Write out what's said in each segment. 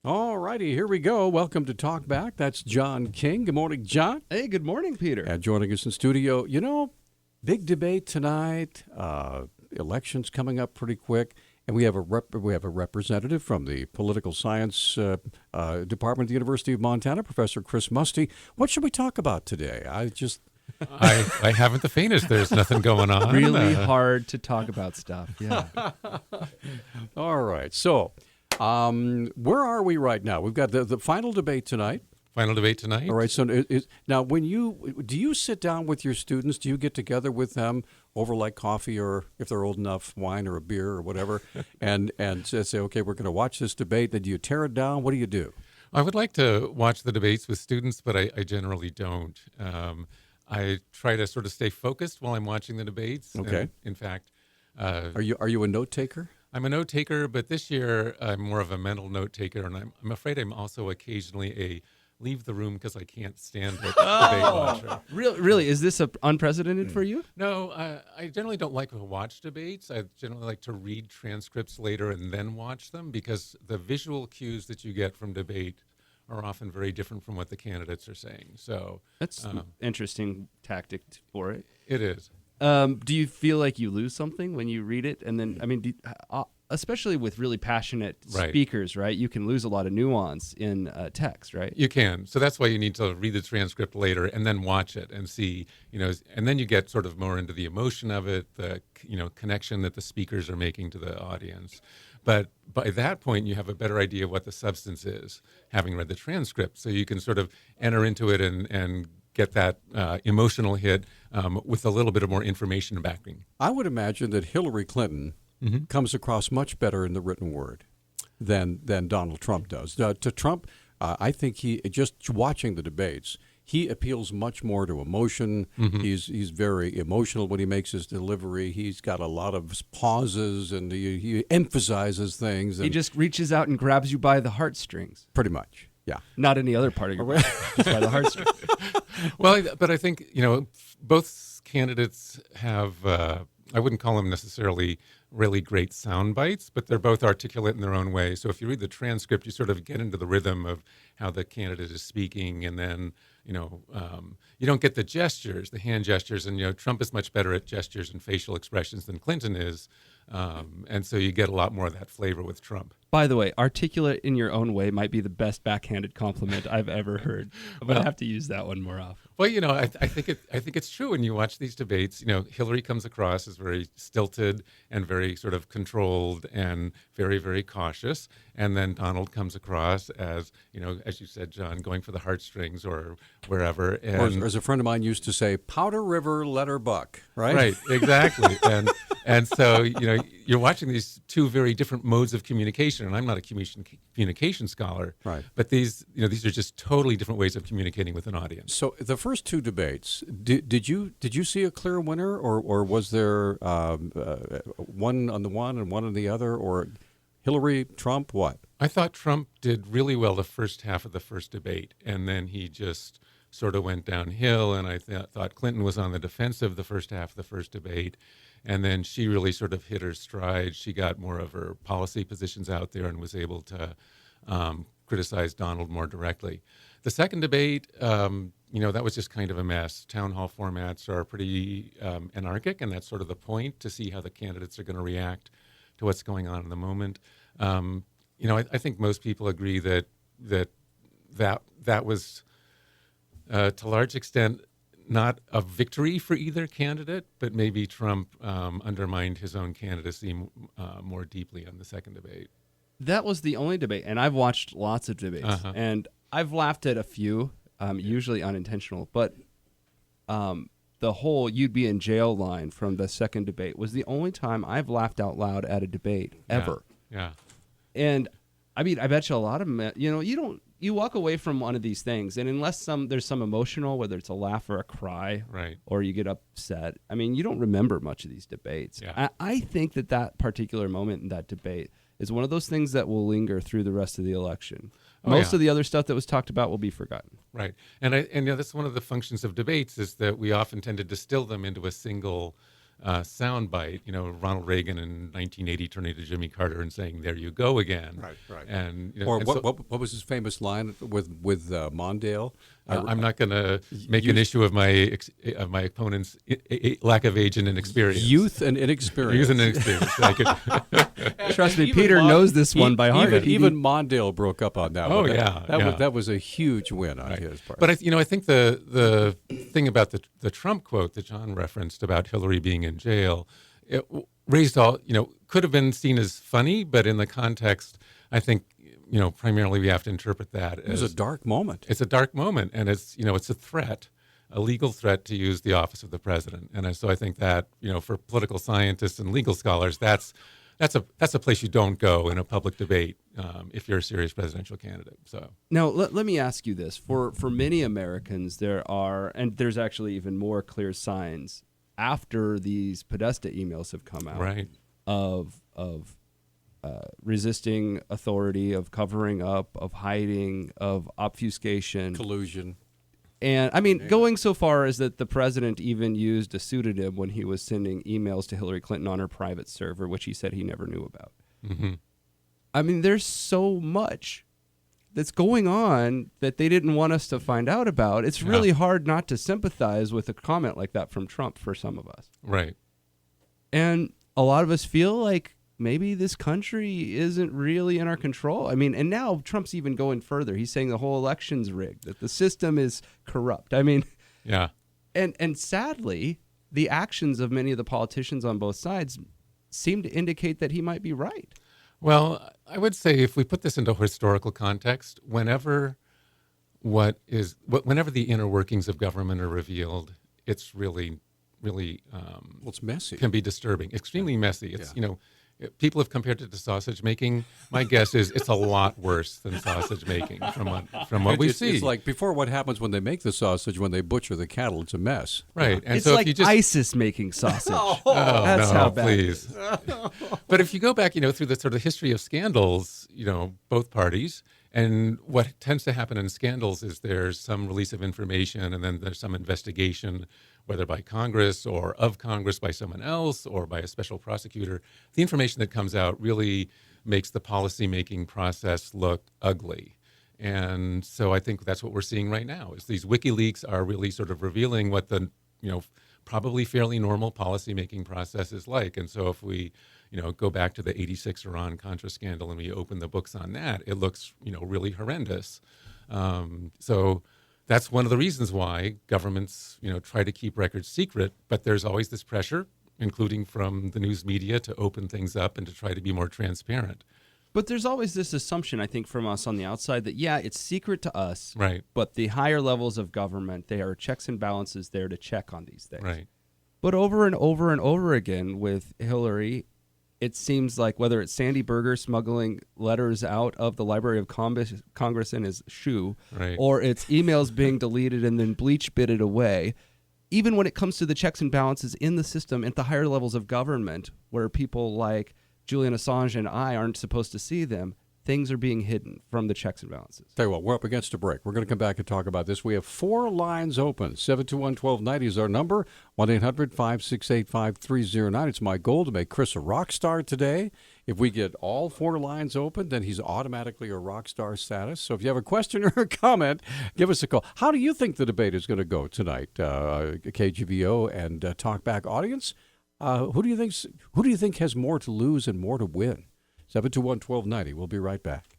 All righty, here we go. Welcome to Talk Back. That's John King. Good morning, John. Hey, good morning, Peter. And joining us in studio, big debate tonight. Elections coming up pretty quick, and we have a representative from the Political Science Department of the University of Montana, Professor Chris Muste. What should we talk about today? I haven't the faintest. There's nothing going on. Really hard to talk about stuff. Yeah. All right. So, where are we right now? We've got the final debate tonight. Final debate tonight. All right. So now, do you sit down with your students? Do you get together with them over like coffee, or if they're old enough, wine or a beer or whatever, and say, okay, we're going to watch this debate? Then do you tear it down? What do you do? I would like to watch the debates with students, but I generally don't. I try to sort of stay focused while I'm watching the debates. Okay. And in fact, are you a note taker? I'm a note taker, but this year I'm more of a mental note taker, and I'm afraid I'm also occasionally a leave the room because I can't stand it debate watcher. Really? Is this unprecedented for you? No, I generally don't like to watch debates. I generally like to read transcripts later and then watch them, because the visual cues that you get from debate are often very different from what the candidates are saying. So That's an interesting tactic for it. it is. Do you feel like you lose something when you read it? And then, especially with really passionate speakers, right? You can lose a lot of nuance in text, right? You can. So that's why you need to read the transcript later and then watch it and see, and then you get sort of more into the emotion of it, the, connection that the speakers are making to the audience. But by that point, you have a better idea of what the substance is, having read the transcript. So you can sort of enter into it and get that emotional hit with a little bit of more information backing. I would imagine that Hillary Clinton comes across much better in the written word than Donald Trump does. To Trump, I think he, just watching the debates, he appeals much more to emotion. He's very emotional when he makes his delivery. He's got a lot of pauses, and he emphasizes things. He just reaches out and grabs you by the heartstrings. Pretty much, yeah. Not any other part of your body, just by the heartstrings. Well, but I think, both candidates have, I wouldn't call them necessarily really great sound bites, but they're both articulate in their own way. So if you read the transcript, you sort of get into the rhythm of how the candidate is speaking, and then, you don't get the gestures, the hand gestures, and, Trump is much better at gestures and facial expressions than Clinton is. And so you get a lot more of that flavor with Trump. By the way, articulate in your own way might be the best backhanded compliment I've ever heard. I'm going to have to use that one more often. Well, I think it's true when you watch these debates. Hillary comes across as very stilted and very sort of controlled and very, very cautious, and then Donald comes across as, as you said, John, going for the heartstrings or wherever. And, or as a friend of mine used to say, "Powder River, let her buck." Right. Right. Exactly. and so you're watching these two very different modes of communication, and I'm not a communication scholar. Right. But these are just totally different ways of communicating with an audience. So the first two debates, did you see a clear winner, or was there one on the one and one on the other, or Hillary, Trump, what? I thought Trump did really well the first half of the first debate, and then he just sort of went downhill, and I thought Clinton was on the defensive the first half of the first debate, and then she really sort of hit her stride. She got more of her policy positions out there and was able to criticize Donald more directly. The second debate, that was just kind of a mess. Town hall formats are pretty anarchic, and that's sort of the point, to see how the candidates are going to react to what's going on in the moment. I think most people agree that was to a large extent not a victory for either candidate, but maybe Trump undermined his own candidacy more deeply on the second debate. That was the only debate, and I've watched lots of debates, and I've laughed at a few, usually unintentional, but the whole "you'd be in jail" line from the second debate was the only time I've laughed out loud at a debate ever. Yeah. And I bet you a lot of them, you walk away from one of these things, and unless there's some emotional, whether it's a laugh or a cry, right, or you get upset, you don't remember much of these debates. Yeah. I think that particular moment in that debate is one of those things that will linger through the rest of the election. Most of the other stuff that was talked about will be forgotten. Right. And that's one of the functions of debates, is that we often tend to distill them into a single soundbite. Ronald Reagan in 1980 turning to Jimmy Carter and saying, "There you go again." Right. And Or what was his famous line with Mondale? I'm not going to make an issue of my opponent's lack of age and inexperience. Youth and inexperience. Youth and inexperience. Trust me, Peter knows this one by heart. Even Mondale broke up on that. Oh, one. That was a huge win on his part. But I think the thing about the Trump quote that John referenced about Hillary being in jail, it raised all, could have been seen as funny, but in the context, I think, primarily we have to interpret that as... It was a dark moment. It's a dark moment, and it's a threat, a legal threat to use the office of the president. And so I think that, for political scientists and legal scholars, that's a place you don't go in a public debate if you're a serious presidential candidate. So now let me ask you this: for many Americans, there's actually even more clear signs after these Podesta emails have come out, right, of resisting authority, of covering up, of hiding, of obfuscation, collusion. And I mean, going so far as that the president even used a pseudonym when he was sending emails to Hillary Clinton on her private server, which he said he never knew about. Mm-hmm. I mean, there's so much that's going on that they didn't want us to find out about. It's really hard not to sympathize with a comment like that from Trump for some of us. Right. And a lot of us feel like maybe this country isn't really in our control. I mean, and now Trump's even going further. He's saying the whole election's rigged, that the system is corrupt. I mean, yeah. And sadly, the actions of many of the politicians on both sides seem to indicate that he might be right. Well, I would say if we put this into historical context, whenever the inner workings of government are revealed, it's really It's messy. Can be disturbing, extremely messy. It's people have compared it to sausage making. My guess is it's a lot worse than sausage making from what we see. It's like before what happens when they make the sausage, when they butcher the cattle, it's a mess. Right. And it's so like if you just... ISIS making sausage. That's how bad please. But if you go back, through the sort of history of scandals, both parties, and what tends to happen in scandals is there's some release of information and then there's some investigation, whether by Congress or of Congress by someone else or by a special prosecutor. The information that comes out really makes the policymaking process look ugly. And so I think that's what we're seeing right now is these WikiLeaks are really sort of revealing what the, probably fairly normal policymaking process is like. And so if we, go back to the 86 Iran-Contra scandal and we open the books on that, it looks, really horrendous. So that's one of the reasons why governments, try to keep records secret, but there's always this pressure, including from the news media, to open things up and to try to be more transparent. But there's always this assumption, I think, from us on the outside that, it's secret to us, right? But the higher levels of government, they are checks and balances there to check on these things. Right. But over and over and over again with Hillary, it seems like whether it's Sandy Berger smuggling letters out of the Library of Congress in his shoe, right, or it's emails being deleted and then bleach bitted away, even when it comes to the checks and balances in the system at the higher levels of government, where people like Julian Assange and I aren't supposed to see them, things are being hidden from the checks and balances. Tell you what, we're up against a break. We're going to come back and talk about this. We have 4 lines open. 721-1290 is our number. 1-800-568-5309. It's my goal to make Chris a rock star today. If we get all 4 lines open, then he's automatically a rock star status. So if you have a question or a comment, give us a call. How do you think the debate is going to go tonight? KGVO and Talkback audience, who do you think has more to lose and more to win? 721-1290. We'll be right back.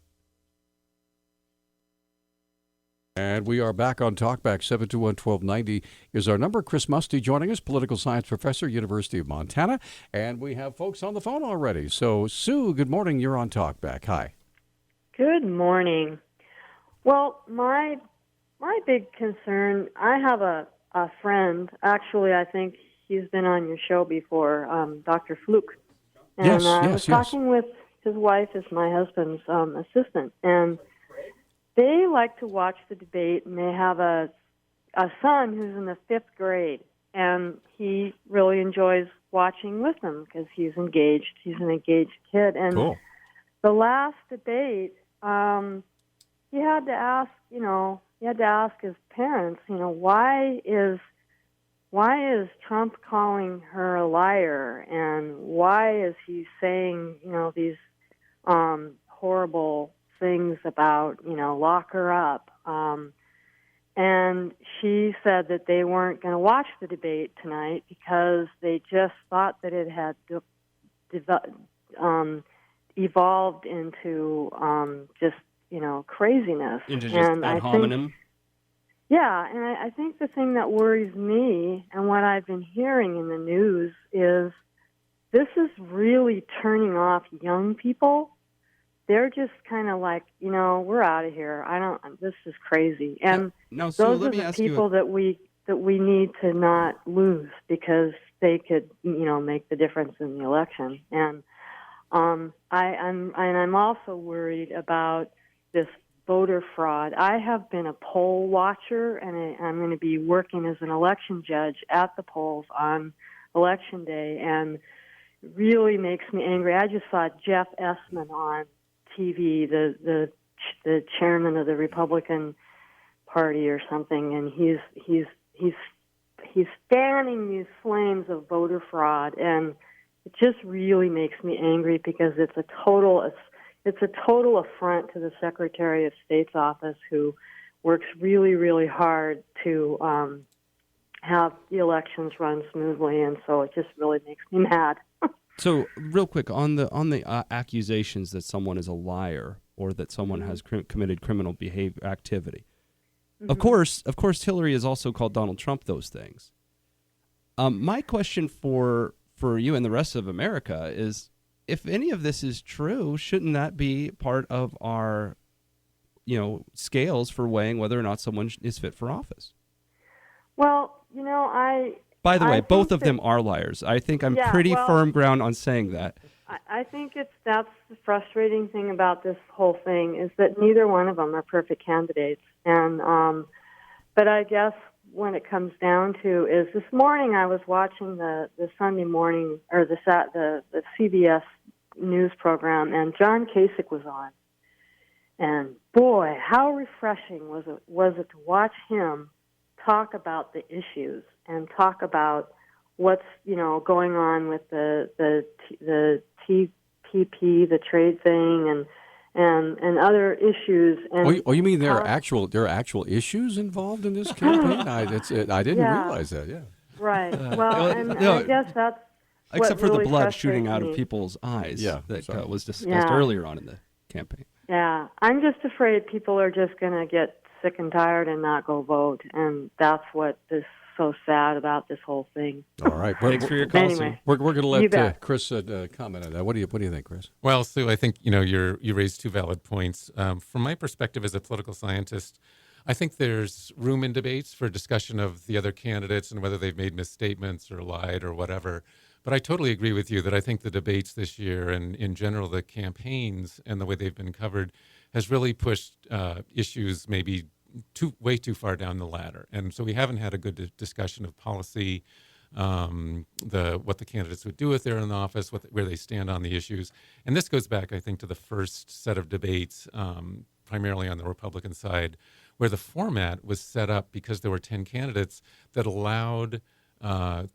And we are back on Talkback. 721-1290 is our number. Chris Muste joining us, political science professor, University of Montana. And we have folks on the phone already. So, Sue, good morning. You're on Talkback. Hi. Good morning. Well, my big concern, I have a friend. Actually, I think he's been on your show before, Dr. Fluke. And I was talking with his wife, is my husband's assistant, and they like to watch the debate, and they have a son who's in the 5th grade, and he really enjoys watching with them because he's engaged. He's an engaged kid. And cool. The last debate, he had to ask his parents, why is why is Trump calling her a liar, and why is he saying, these horrible things about, lock her up? And she said that they weren't going to watch the debate tonight because they just thought that it had evolved into just, craziness. Into just ad hominem? Yeah, and I think the thing that worries me and what I've been hearing in the news is this is really turning off young people. They're just kind of like, we're out of here. This is crazy. And now, Sue, those let are me the ask people that we need to not lose because they could, make the difference in the election. And I'm also worried about this voter fraud. I have been a poll watcher, and I'm going to be working as an election judge at the polls on Election Day, and it really makes me angry. I just saw Jeff Essman on TV, the chairman of the Republican Party or something, and he's fanning these flames of voter fraud, and it just really makes me angry because it's a total affront to the Secretary of State's office, who works really, really hard to have the elections run smoothly, and so it just really makes me mad. So, real quick, on the accusations that someone is a liar or that someone has committed criminal behavior activity, of course, Hillary has also called Donald Trump those things. My question for you and the rest of America is, if any of this is true, shouldn't that be part of our, scales for weighing whether or not someone is fit for office? Well, By the way, both of them are liars. I think I'm pretty firm ground on saying that. I think that's the frustrating thing about this whole thing is that neither one of them are perfect candidates. And but I guess when it comes down to is this morning I was watching the Sunday morning or the CBS news program, and John Kasich was on. And boy, how refreshing was it to watch him talk about the issues and talk about what's going on with the TPP, the trade thing, and other issues. And you mean there are actual issues involved in this campaign? I didn't realize that. Yeah. Right. Well, and I guess that's except for really the blood shooting out me. of people's eyes that was discussed earlier on in the campaign. Yeah, I'm just afraid people are just going to get sick and tired and not go vote, and that's what is so sad about this whole thing. All right, thanks for your call. Anyway, we're going to let Chris comment on that. What do you think, Chris? Well, Sue, I think you raised two valid points. From my perspective as a political scientist, I think there's room in debates for discussion of the other candidates and whether they've made misstatements or lied or whatever. But I totally agree with you that I think the debates this year and in general the campaigns and the way they've been covered has really pushed issues maybe way too far down the ladder. And so we haven't had a good discussion of policy, what the candidates would do if they're in office, where they stand on the issues. And this goes back, I think, to the first set of debates, primarily on the Republican side, where the format was set up because there were 10 candidates that allowed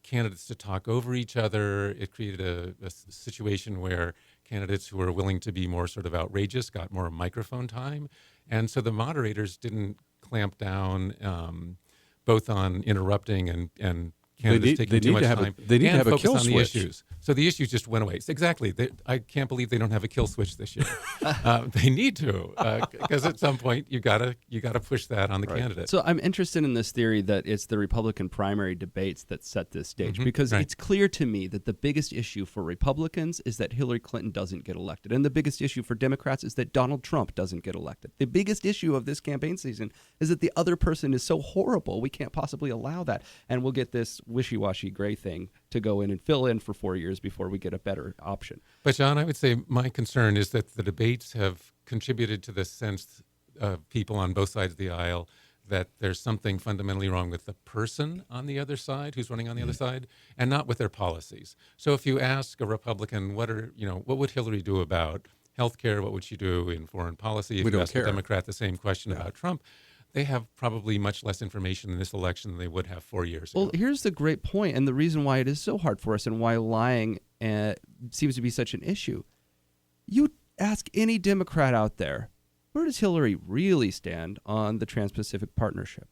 candidates to talk over each other. It created a situation where candidates who were willing to be more sort of outrageous got more microphone time. And so the moderators didn't clamp down both on interrupting and candidates taking too much time. They need to have a kill on switch. The issues. So the issues just went away. Exactly. I can't believe they don't have a kill switch this year. They need to, because at some point you gotta push that on the candidate. So I'm interested in this theory that it's the Republican primary debates that set this stage, because it's clear to me that the biggest issue for Republicans is that Hillary Clinton doesn't get elected, and the biggest issue for Democrats is that Donald Trump doesn't get elected. The biggest issue of this campaign season is that the other person is so horrible we can't possibly allow that, and we'll get this wishy-washy gray thing to go in and fill in for 4 years before we get a better option. But John, I would say my concern is that the debates have contributed to this sense of people on both sides of the aisle that there's something fundamentally wrong with the person on the other side who's running on the other side, and not with their policies. So if you ask a Republican, what would Hillary do about health care? What would she do in foreign policy? If you ask a Democrat the same question about Trump, they have probably much less information in this election than they would have 4 years ago. Well, here's the great point, and the reason why it is so hard for us and why lying seems to be such an issue. You ask any Democrat out there, where does Hillary really stand on the Trans-Pacific Partnership?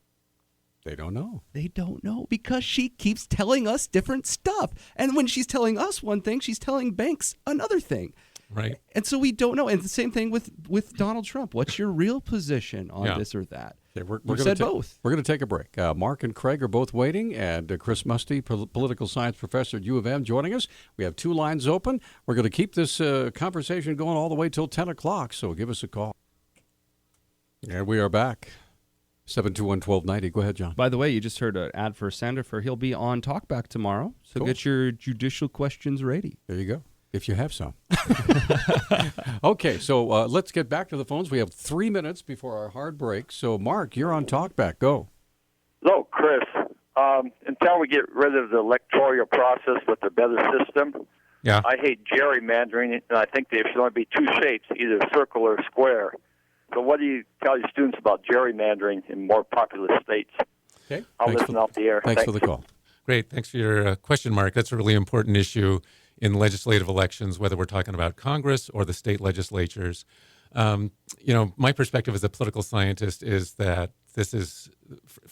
They don't know. They don't know because she keeps telling us different stuff. And when she's telling us one thing, she's telling banks another thing. Right. And so we don't know. And the same thing with Donald Trump. What's your real position on this or that? Okay, we've said both. We're going to take a break. Mark and Craig are both waiting, and Chris Muste, political science professor at U of M, joining us. We have 2 lines open. We're going to keep this conversation going all the way till 10 o'clock, so give us a call. And we are back. 721-1290. Go ahead, John. By the way, you just heard an ad for Sandifer. He'll be on Talkback tomorrow, so Get your judicial questions ready. There you go, if you have some. Okay, so let's get back to the phones. We have 3 minutes before our hard break. So, Mark, you're on Talkback. Go. Hello, Chris. Until we get rid of the electoral process with the better system, I hate gerrymandering, and I think there should only be 2 shapes, either circle or square. So what do you tell your students about gerrymandering in more populous states? Okay. I'll listen off the air. Thanks for the call. Great. Thanks for your question, Mark. That's a really important issue in legislative elections, whether we're talking about Congress or the state legislatures. My perspective as a political scientist is that this is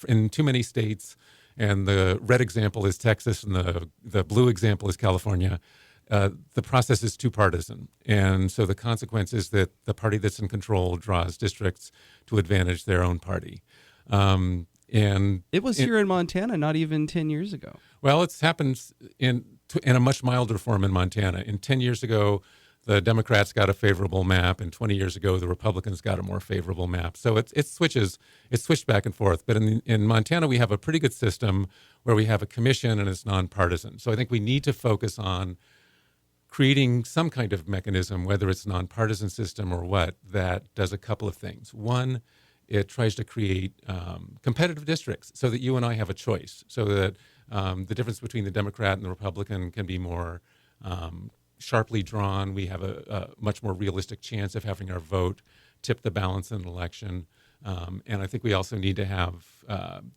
in too many states, and the red example is Texas and the blue example is California. The process is too partisan. And so the consequence is that the party that's in control draws districts to advantage their own party. And it was here in Montana not even 10 years ago. Well, it's happened in a much milder form in Montana. 10 years ago, the Democrats got a favorable map, and 20 years ago, the Republicans got a more favorable map. So it switched back and forth. But in Montana, we have a pretty good system where we have a commission and it's nonpartisan. So I think we need to focus on creating some kind of mechanism, whether it's a nonpartisan system or what, that does a couple of things. One, it tries to create competitive districts so that you and I have a choice, so that the difference between the Democrat and the Republican can be more sharply drawn. We have a much more realistic chance of having our vote tip the balance in an election. And I think we also need to have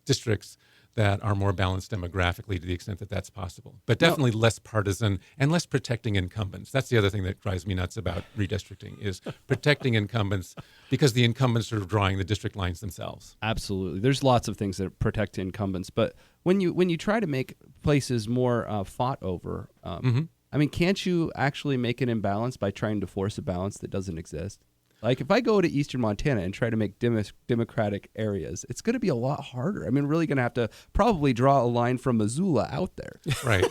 districts that are more balanced demographically to the extent that that's possible, but definitely less partisan and less protecting incumbents. That's the other thing that drives me nuts about redistricting is protecting incumbents, because the incumbents are drawing the district lines themselves. Absolutely. There's lots of things that protect incumbents, but when you try to make places more fought over, I mean, can't you actually make an imbalance by trying to force a balance that doesn't exist? Like, if I go to eastern Montana and try to make democratic areas, it's going to be a lot harder. I mean, really going to have to probably draw a line from Missoula out there. Right.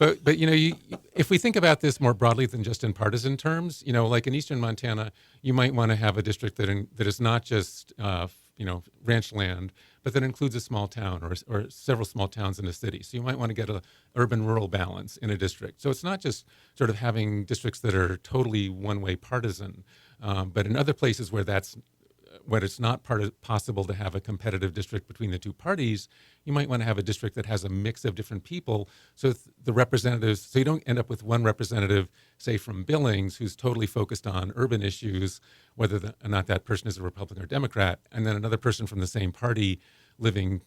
But if we think about this more broadly than just in partisan terms, like in eastern Montana, you might want to have a district that is not just ranch land, but that includes a small town or several small towns in a city. So you might want to get a urban-rural balance in a district. So it's not just sort of having districts that are totally one-way partisan, but in other places where it's not possible to have a competitive district between the two parties, you might want to have a district that has a mix of different people. So the representatives, so you don't end up with one representative, say from Billings, who's totally focused on urban issues, whether or not that person is a Republican or Democrat, and then another person from the same party living,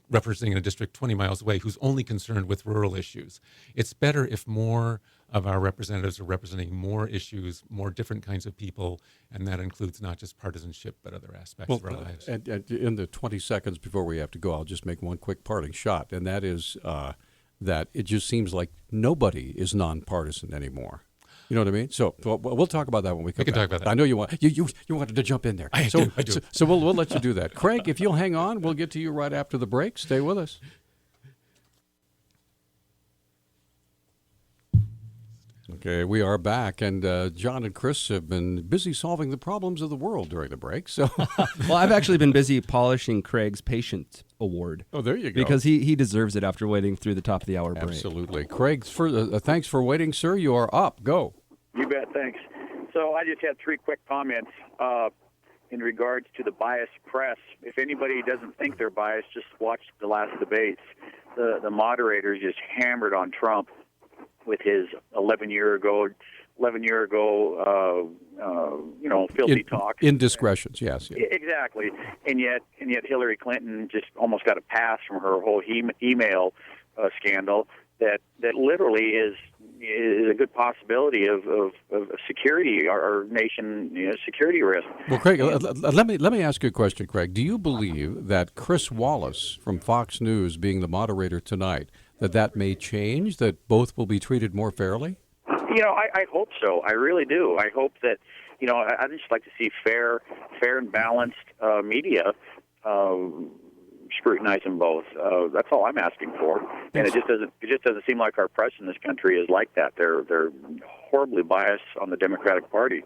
representing a district 20 miles away who's only concerned with rural issues. It's better if more of our representatives are representing more issues, more different kinds of people, and that includes not just partisanship, but other aspects of our lives. And in the 20 seconds before we have to go, I'll just make one quick parting shot, and that is that it just seems like nobody is nonpartisan anymore. You know what I mean? So we'll talk about that when we come back. We can talk about that. I know you wanted to jump in there. I do. So we'll let you do that. Craig, if you'll hang on, we'll get to you right after the break. Stay with us. Okay, we are back, and John and Chris have been busy solving the problems of the world during the break. So, well, I've actually been busy polishing Craig's patient award. Oh, there you go. Because he deserves it after waiting through the top of the hour break. Absolutely. Craig, thanks for waiting, sir. You are up. Go. You bet. Thanks. So I just had 3 quick comments in regards to the biased press. If anybody doesn't think they're biased, just watch the last debates. The moderators just hammered on Trump with his 11-year-ago 11-year ago, filthy talk. Indiscretions, yes. Yeah. Exactly. And yet Hillary Clinton just almost got a pass from her whole email scandal that literally is a good possibility of security, our nation security risk. Well, Craig, let me ask you a question, Craig. Do you believe that Chris Wallace from Fox News being the moderator tonight, that may change, that both will be treated more fairly? I hope so. I really do. I hope that, I'd just like to see fair and balanced media scrutinize them both. That's all I'm asking for. And it just doesn't seem like our press in this country is like that. They're horribly biased on the Democratic Party.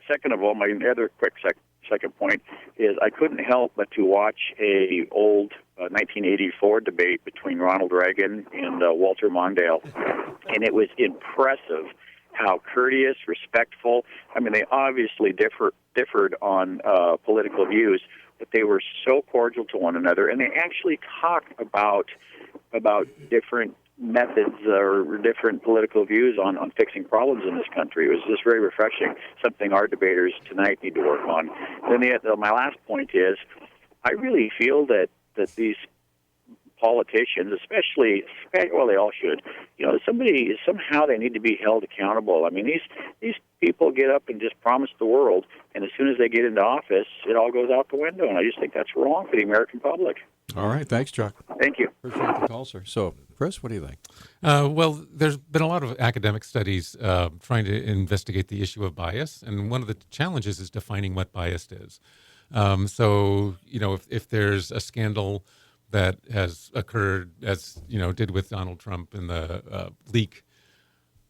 Second of all, my other quick second point is I couldn't help but to watch a old 1984 debate between Ronald Reagan and Walter Mondale, and it was impressive how courteous, respectful. I mean, they obviously differed on political views, but they were so cordial to one another, and they actually talked about different methods or different political views on fixing problems in this country. It was just very refreshing, something our debaters tonight need to work on. And then my last point is, I really feel that these politicians, especially, well, they all should, somehow they need to be held accountable. I mean, these people get up and just promise the world, and as soon as they get into office, it all goes out the window, and I just think that's wrong for the American public. All right. Thanks, Chuck. Thank you. Appreciate the call, sir. So, Chris, what do you think? Well, there's been a lot of academic studies trying to investigate the issue of bias, and one of the challenges is defining what bias is. If there's a scandal that has occurred, as did with Donald Trump in the leak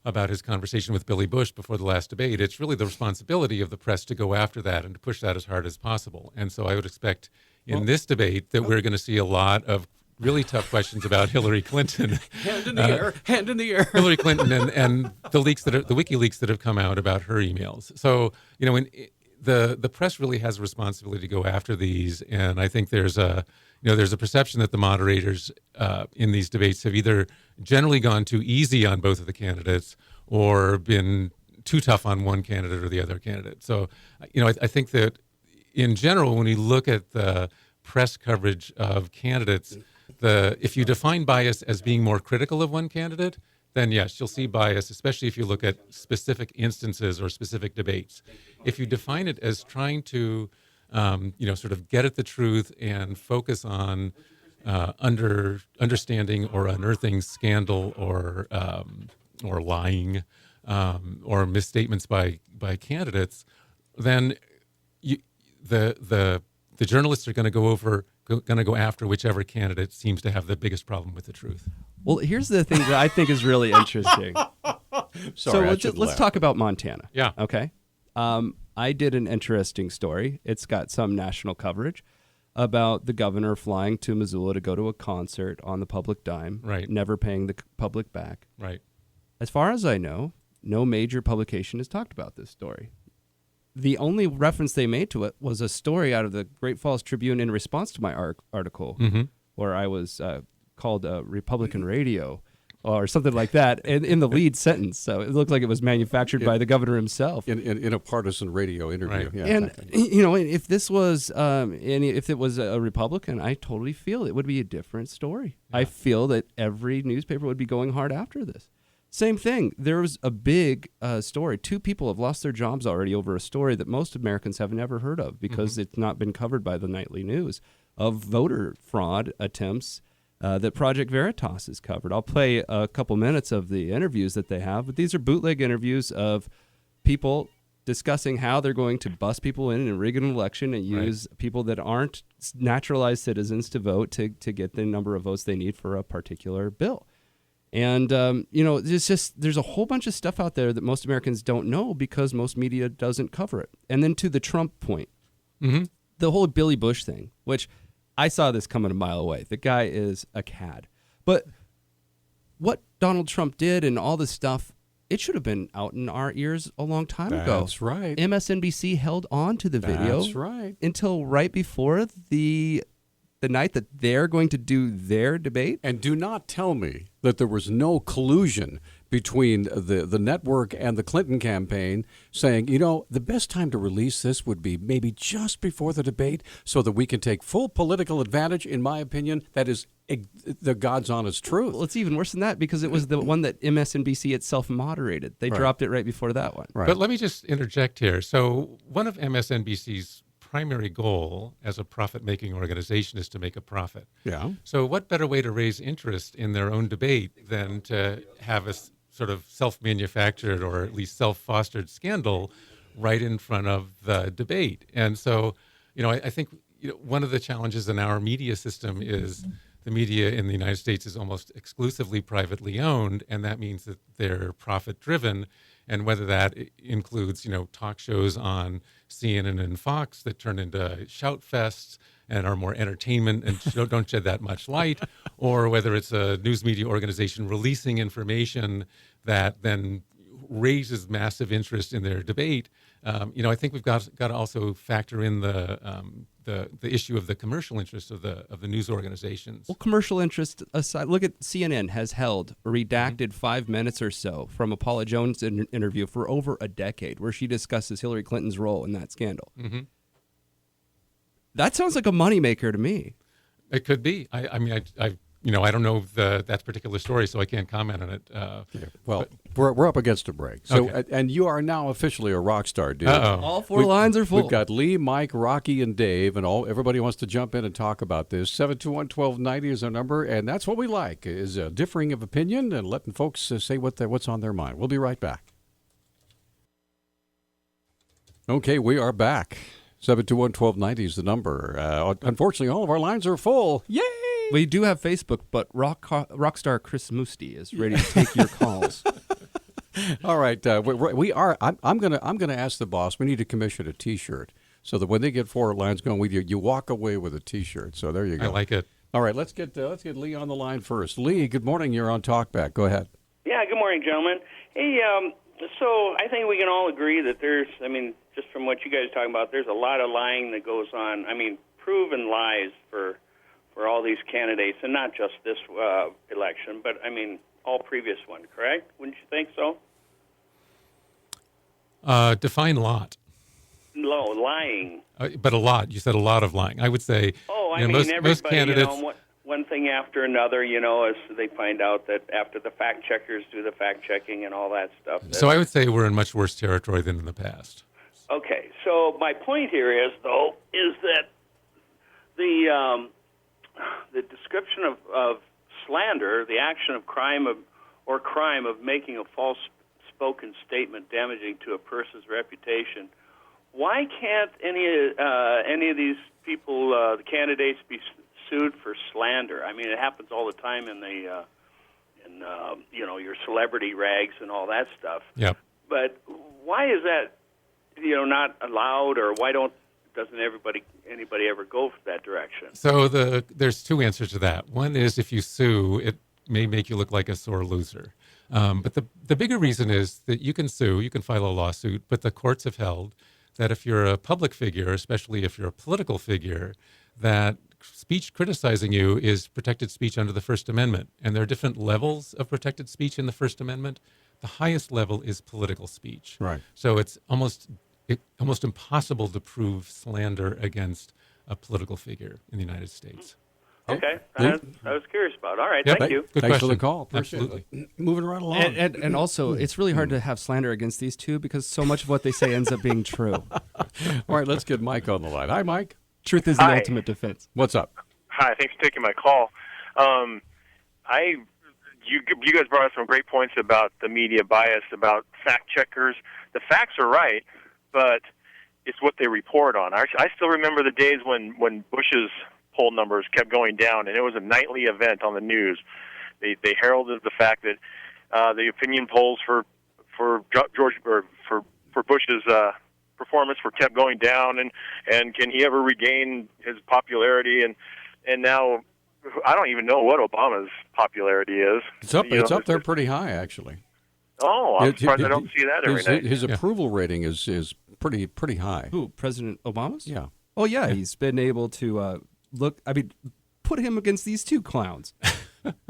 about his conversation with Billy Bush before the last debate, it's really the responsibility of the press to go after that and to push that as hard as possible. And so I would expect in this debate that we're going to see a lot of really tough questions about Hillary Clinton. Hand in the air. Hillary Clinton and the leaks the WikiLeaks that have come out about her emails. So, when the press really has a responsibility to go after these, and I think there's a perception that the moderators in these debates have either generally gone too easy on both of the candidates or been too tough on one candidate or the other candidate. So, I think that in general, when we look at the press coverage of candidates, if you define bias as being more critical of one candidate, then yes, you'll see bias, especially if you look at specific instances or specific debates. If you define it as trying to, sort of get at the truth and focus on understanding or unearthing scandal or lying or misstatements by candidates, then the journalists are going to go after whichever candidate seems to have the biggest problem with the truth. Well, here's the thing that I think is really interesting. Let's talk about Montana. Yeah. Okay. I did an interesting story. It's got some national coverage about the governor flying to Missoula to go to a concert on the public dime, right? Never paying the public back, right? As far as I know, no major publication has talked about this story. The only reference they made to it was a story out of the Great Falls Tribune in response to my article, where I was called Republican radio or something like that in the lead sentence. So it looked like it was manufactured by the governor himself in a partisan radio interview. Right. Yeah, and exactly. If this was if it was a Republican, I totally feel it would be a different story. Yeah. I feel that every newspaper would be going hard after this. Same thing. There was a big story. 2 people have lost their jobs already over a story that most Americans have never heard of because it's not been covered by the nightly news of voter fraud attempts that Project Veritas has covered. I'll play a couple minutes of the interviews that they have, but these are bootleg interviews of people discussing how they're going to bust people in and rig an election and use people that aren't naturalized citizens to vote to get the number of votes they need for a particular bill. And, there's a whole bunch of stuff out there that most Americans don't know because most media doesn't cover it. And then to the Trump point, the whole Billy Bush thing, which I saw this coming a mile away. The guy is a cad. But what Donald Trump did and all this stuff, it should have been out in our ears a long time ago. That's right. MSNBC held on to the video That's right. until right before the the night that they're going to do their debate. And do not tell me that there was no collusion between the network and the Clinton campaign saying, the best time to release this would be maybe just before the debate so that we can take full political advantage. In my opinion, that is the God's honest truth. Well, it's even worse than that because it was the one that MSNBC itself moderated. They dropped it right before that one. Right. But let me just interject here. So one of MSNBC's primary goal as a profit-making organization is to make a profit. Yeah. So what better way to raise interest in their own debate than to have a sort of self-manufactured or at least self-fostered scandal right in front of the debate? And so, I think one of the challenges in our media system is the media in the United States is almost exclusively privately owned, and that means that they're profit-driven. And whether that includes, talk shows on CNN and Fox that turn into shout fests and are more entertainment and don't shed that much light, or whether it's a news media organization releasing information that then raises massive interest in their debate. I think we've got to also factor in the issue of the commercial interest of the news organizations. Well, commercial interest aside, look at CNN has held a redacted 5 minutes or so from a Paula Jones interview for over a decade where she discusses Hillary Clinton's role in that scandal. Mm-hmm. That sounds like a moneymaker to me. It could be. I don't know that particular story, so I can't comment on it. We're up against a break. So, okay. And you are now officially a rock star, dude. Uh-oh. All four lines are full. We've got Lee, Mike, Rocky, and Dave, and everybody wants to jump in and talk about this. 721-1290 is our number, and that's what we like, is a differing of opinion and letting folks say what's on their mind. We'll be right back. Okay, we are back. 721-1290 is the number. Unfortunately, all of our lines are full. Yay! We do have Facebook, but rockstar Chris Muste is ready to take your calls. All right, we are. I'm gonna ask the boss. We need to commission a T-shirt so that when they get four lines going with you, you walk away with a T-shirt. So there you go. I like it. All right, let's get Lee on the line first. Lee, good morning. You're on Talkback. Go ahead. Yeah, good morning, gentlemen. Hey, so I think we can all agree that just from what you guys are talking about, there's a lot of lying that goes on. Proven lies for all these candidates, and not just this election, but all previous one, correct? Wouldn't you think so? Define lot. No, lying. But a lot. You said a lot of lying. I would say. Oh, most candidates. One thing after another, as they find out that after the fact checkers do the fact checking and all that stuff. So I would say we're in much worse territory than in the past. Okay, so my point here is that the description of slander, the action of crime of making a false spoken statement damaging to a person's reputation. Why can't any of these people, the candidates, be sued for slander? It happens all the time in your celebrity rags and all that stuff. Yep. But why is that not allowed, or why doesn't anybody ever go for that direction? So there's two answers to that. One is if you sue, it may make you look like a sore loser. But the bigger reason is that you can sue, you can file a lawsuit, but the courts have held that if you're a public figure, especially if you're a political figure, that speech criticizing you is protected speech under the First Amendment. And there are different levels of protected speech in the First Amendment. The highest level is political speech. Right. So it's almost impossible to prove slander against a political figure in the United States. Okay, I was curious about. All right, thank you. Good Thanks for the call. Absolutely. Moving right along. And also, it's really hard to have slander against these two because so much of what they say ends up being true. All right, let's get Mike on the line. Hi, Mike. Truth is the ultimate defense. What's up? Hi, thanks for taking my call. You guys brought up some great points about the media bias, about fact checkers. The facts are right, but it's what they report on. I still remember the days when Bush's poll numbers kept going down, and it was a nightly event on the news. They heralded the fact that the opinion polls for George or for Bush's performance were kept going down, and can he ever regain his popularity? And now I don't even know what Obama's popularity is. It's up there pretty high, actually. Oh, I'm surprised I don't see that every night. His approval rating is pretty high. Who, President Obama's? Yeah. Oh, yeah, he's been able to look. I mean, put him against these two clowns.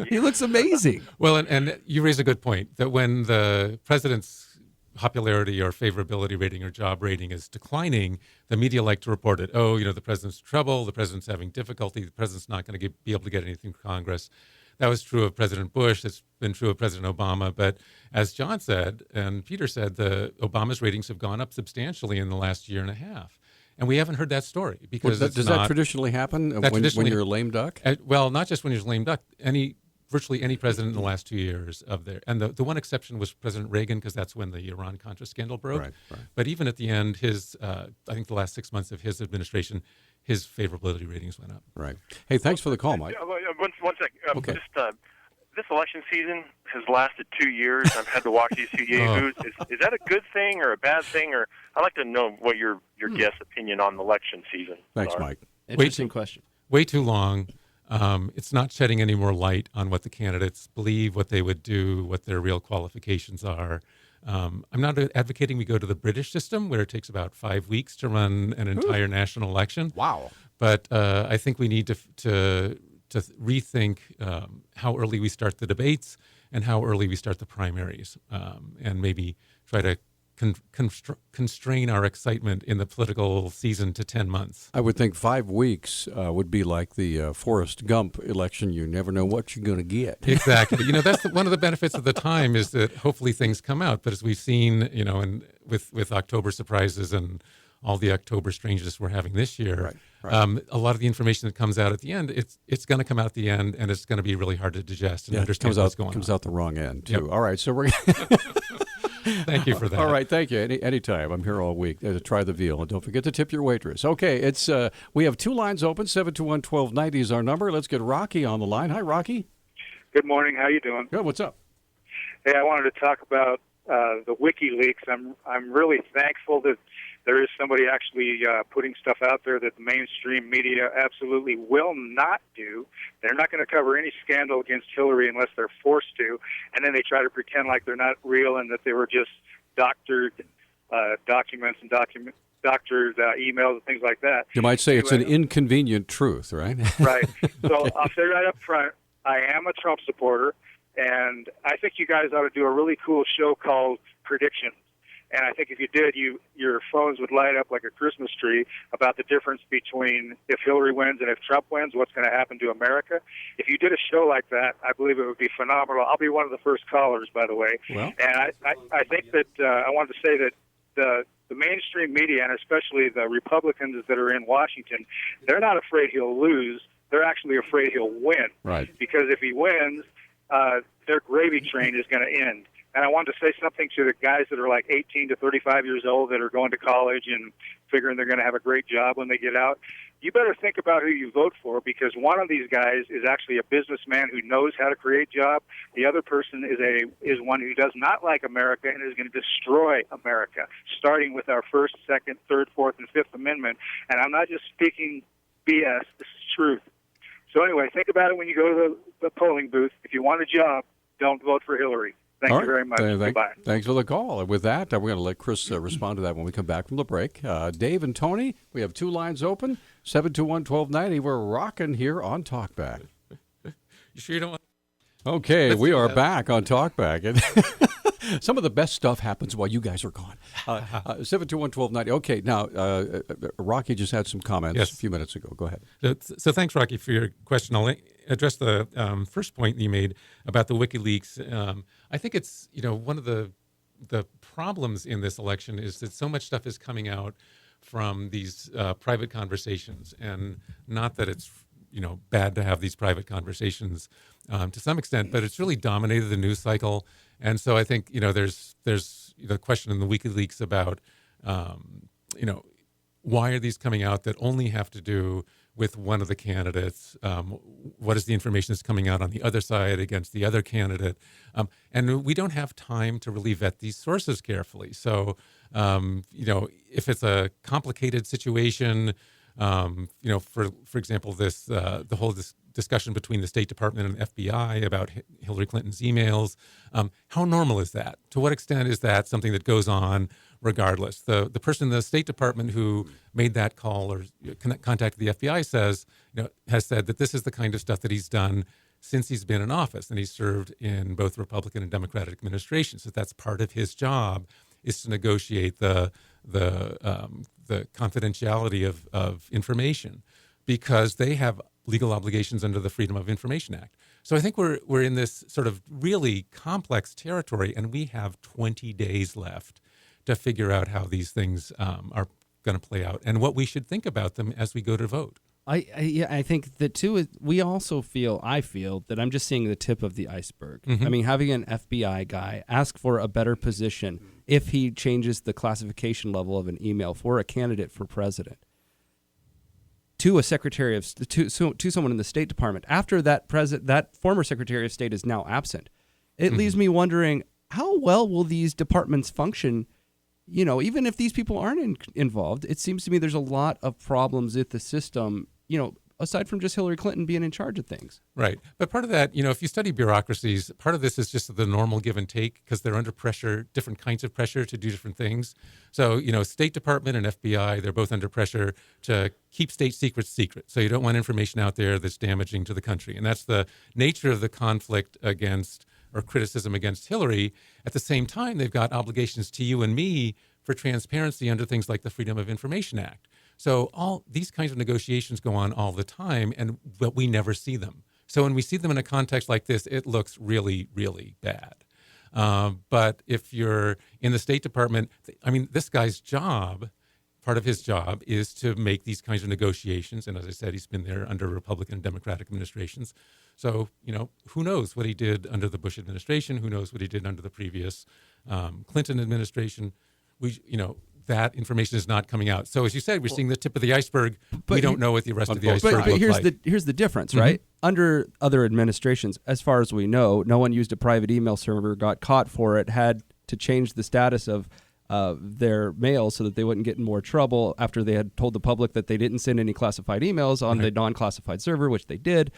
He looks amazing. Well, and you raise a good point that when the president's popularity or favorability rating or job rating is declining, the media like to report it. Oh, the president's in trouble. The president's having difficulty. The president's not going to be able to get anything from Congress. That was true of President Bush. It's been true of President Obama. But as John said and Peter said, Obama's ratings have gone up substantially in the last year and a half. And we haven't heard that story because does that traditionally happen when you're a lame duck? Well, not just when you're a lame duck. Virtually any president in the last 2 years and the one exception was President Reagan, because that's when the Iran-Contra scandal broke. Right. But even at the end, I think the last 6 months of his administration, his favorability ratings went up. Right. Hey, thanks for the call, Mike. One sec. Okay. This election season has lasted 2 years. I've had to watch these two yahoos. Is that a good thing or a bad thing? Or I'd like to know what your guest opinion on the election season. Thanks, Mike. Interesting question. Way too long. It's not shedding any more light on what the candidates believe, what they would do, what their real qualifications are. I'm not advocating we go to the British system where it takes about 5 weeks to run an entire national election. Wow. But I think we need to rethink how early we start the debates and how early we start the primaries, and maybe try to constrain our excitement in the political season to 10 months. I would think 5 weeks would be like the Forrest Gump election. You never know what you're going to get. Exactly. That's one of the benefits of the time is that hopefully things come out. But as we've seen, and with October surprises and all the October strangeness we're having this year, right. A lot of the information that comes out at the end, it's going to come out at the end, and it's going to be really hard to digest and understand what's going on. It comes out the wrong end, too. Yep. All right, so we're Thank you for that. All right, thank you. Anytime. I'm here all week. Try the veal. And don't forget to tip your waitress. Okay, we have two lines open. 721-1290 is our number. Let's get Rocky on the line. Hi, Rocky. Good morning. How you doing? Good. What's up? Hey, I wanted to talk about the WikiLeaks. I'm really thankful that there is somebody actually putting stuff out there that the mainstream media absolutely will not do. They're not going to cover any scandal against Hillary unless they're forced to, and then they try to pretend like they're not real and that they were just doctored documents and doctored emails and things like that. You might say it's an inconvenient truth, right? Right. So I'll say right up front, I am a Trump supporter, and I think you guys ought to do a really cool show called Predictions. And I think if you did, your phones would light up like a Christmas tree about the difference between if Hillary wins and if Trump wins, what's going to happen to America. If you did a show like that, I believe it would be phenomenal. I'll be one of the first callers, by the way. Well. And I think that I wanted to say that the mainstream media, and especially the Republicans that are in Washington, they're not afraid he'll lose. They're actually afraid he'll win. Right. Because if he wins, their gravy train is going to end. And I wanted to say something to the guys that are like 18 to 35 years old that are going to college and figuring they're going to have a great job when they get out. You better think about who you vote for, because one of these guys is actually a businessman who knows how to create jobs. The other person is one who does not like America and is going to destroy America, starting with our First, Second, Third, Fourth, and Fifth Amendment. And I'm not just speaking BS. This is truth. So anyway, think about it when you go to the polling booth. If you want a job, don't vote for Hillary. Thank you very much. Goodbye. Thanks for the call. With that, we're going to let Chris respond to that when we come back from the break. Dave and Tony, we have two lines open. 721-1290. We're rocking here on Talkback. You sure you don't want... Okay, we are back on Talkback. Some of the best stuff happens while you guys are gone. 721-1290. Okay, now, Rocky just had some comments a few minutes ago. Go ahead. So thanks, Rocky, for your question. I'll address the first point that you made about the WikiLeaks. I think it's, one of the problems in this election is that so much stuff is coming out from these private conversations, and not that it's bad to have these private conversations to some extent, but it's really dominated the news cycle. And so I think, there's the question in the WikiLeaks about, why are these coming out that only have to do with one of the candidates? What is the information that's coming out on the other side against the other candidate? And we don't have time to really vet these sources carefully. So, if it's a complicated situation, for example, the whole discussion between the State Department and FBI about Hillary Clinton's emails, how normal is that? To what extent is that something that goes on regardless. The person in the State Department who made that call or contacted the FBI has said that this is the kind of stuff that he's done since he's been in office, and he's served in both Republican and Democratic administrations. So that's part of his job, is to negotiate the confidentiality of information, because they have legal obligations under the Freedom of Information Act. So I think we're in this sort of really complex territory, and we have 20 days left to figure out how these things are going to play out and what we should think about them as we go to vote. I think that too. I feel that I'm just seeing the tip of the iceberg. Mm-hmm. I mean, having an FBI guy ask for a better position if he changes the classification level of an email for a candidate for president to a secretary of to someone in the State Department after that former Secretary of State is now absent, it leaves me wondering, how well will these departments function? You know, even if these people aren't involved, it seems to me there's a lot of problems with the system, you know, aside from just Hillary Clinton being in charge of things. Right. But part of that, you know, if you study bureaucracies, part of this is just the normal give and take, because they're under pressure, different kinds of pressure to do different things. So, you know, State Department and FBI, they're both under pressure to keep state secrets secret. So you don't want information out there that's damaging to the country. And that's the nature of the conflict against or criticism against Hillary. At the same time, they've got obligations to you and me for transparency under things like the Freedom of Information Act. So all these kinds of negotiations go on all the time, but we never see them. So when we see them in a context like this, it looks really, really bad. But if you're in the State Department, I mean, this guy's job, part of his job is to make these kinds of negotiations. And as I said, he's been there under Republican and Democratic administrations. So, you know, who knows what he did under the Bush administration? Who knows what he did under the previous Clinton administration? That information is not coming out. So as you said, we're seeing the tip of the iceberg. We don't know what the rest of the iceberg looks like. But here's the difference, right? Under other administrations, as far as we know, no one used a private email server, got caught for it, had to change the status of their mail so that they wouldn't get in more trouble after they had told the public that they didn't send any classified emails on the non-classified server, which they did.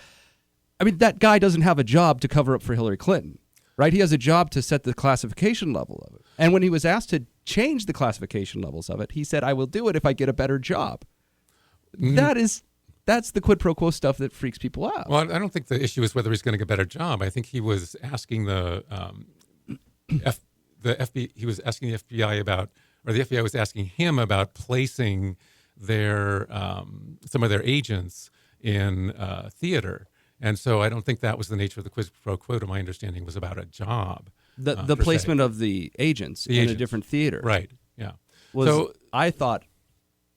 I mean, that guy doesn't have a job to cover up for Hillary Clinton, right? He has a job to set the classification level of it. And when he was asked to change the classification levels of it, he said, I will do it if I get a better job. That's the quid pro quo stuff that freaks people out. Well, I don't think the issue is whether he's going to get a better job. I think he was asking the FBI about, or the FBI was asking him about placing their some of their agents in theater. And so I don't think that was the nature of the quid pro quo. To my understanding, was about a job. The placement of the agents in a different theater. Right, yeah. So I thought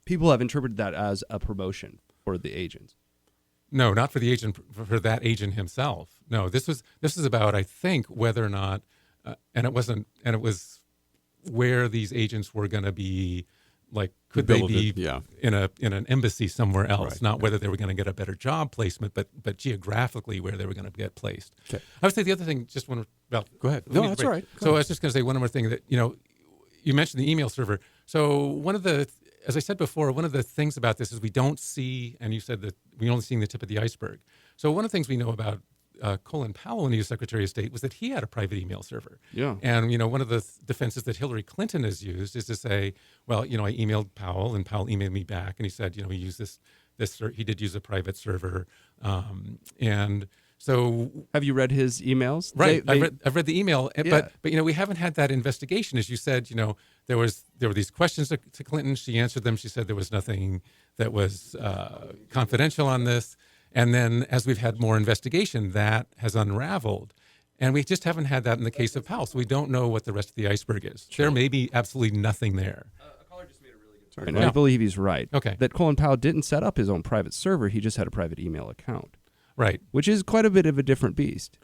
people have interpreted that as a promotion for the agents. No, not for the agent, for that agent himself. No, this was about, I think, whether or not, and it was where these agents were going to be, like, could they be in an embassy somewhere else? Right. Not whether they were going to get a better job placement, but geographically where they were going to get placed. Okay. I would say the other thing, just one about. Go ahead. No, that's all right. So I was just going to say one more thing that, you know, you mentioned the email server. So as I said before, one of the things about this is we don't see, and you said that we only see the tip of the iceberg. So one of the things we know about Colin Powell, when he was Secretary of State, was that he had a private email server. Yeah. And, you know, one of the defenses that Hillary Clinton has used is to say, well, you know, I emailed Powell and Powell emailed me back, and he said, you know, he used this he did use a private server. And so, have you read his emails? Right. I've read the email, but you know, we haven't had that investigation. As you said, you know, there were these questions to Clinton. She answered them. She said there was nothing that was confidential on this. And then as we've had more investigation, that has unraveled. And we just haven't had that in the case of Powell. So we don't know what the rest of the iceberg is. Sure. There may be absolutely nothing there. A caller just made a really good point. And I believe he's right. Okay. That Colin Powell didn't set up his own private server. He just had a private email account. Right. Which is quite a bit of a different beast.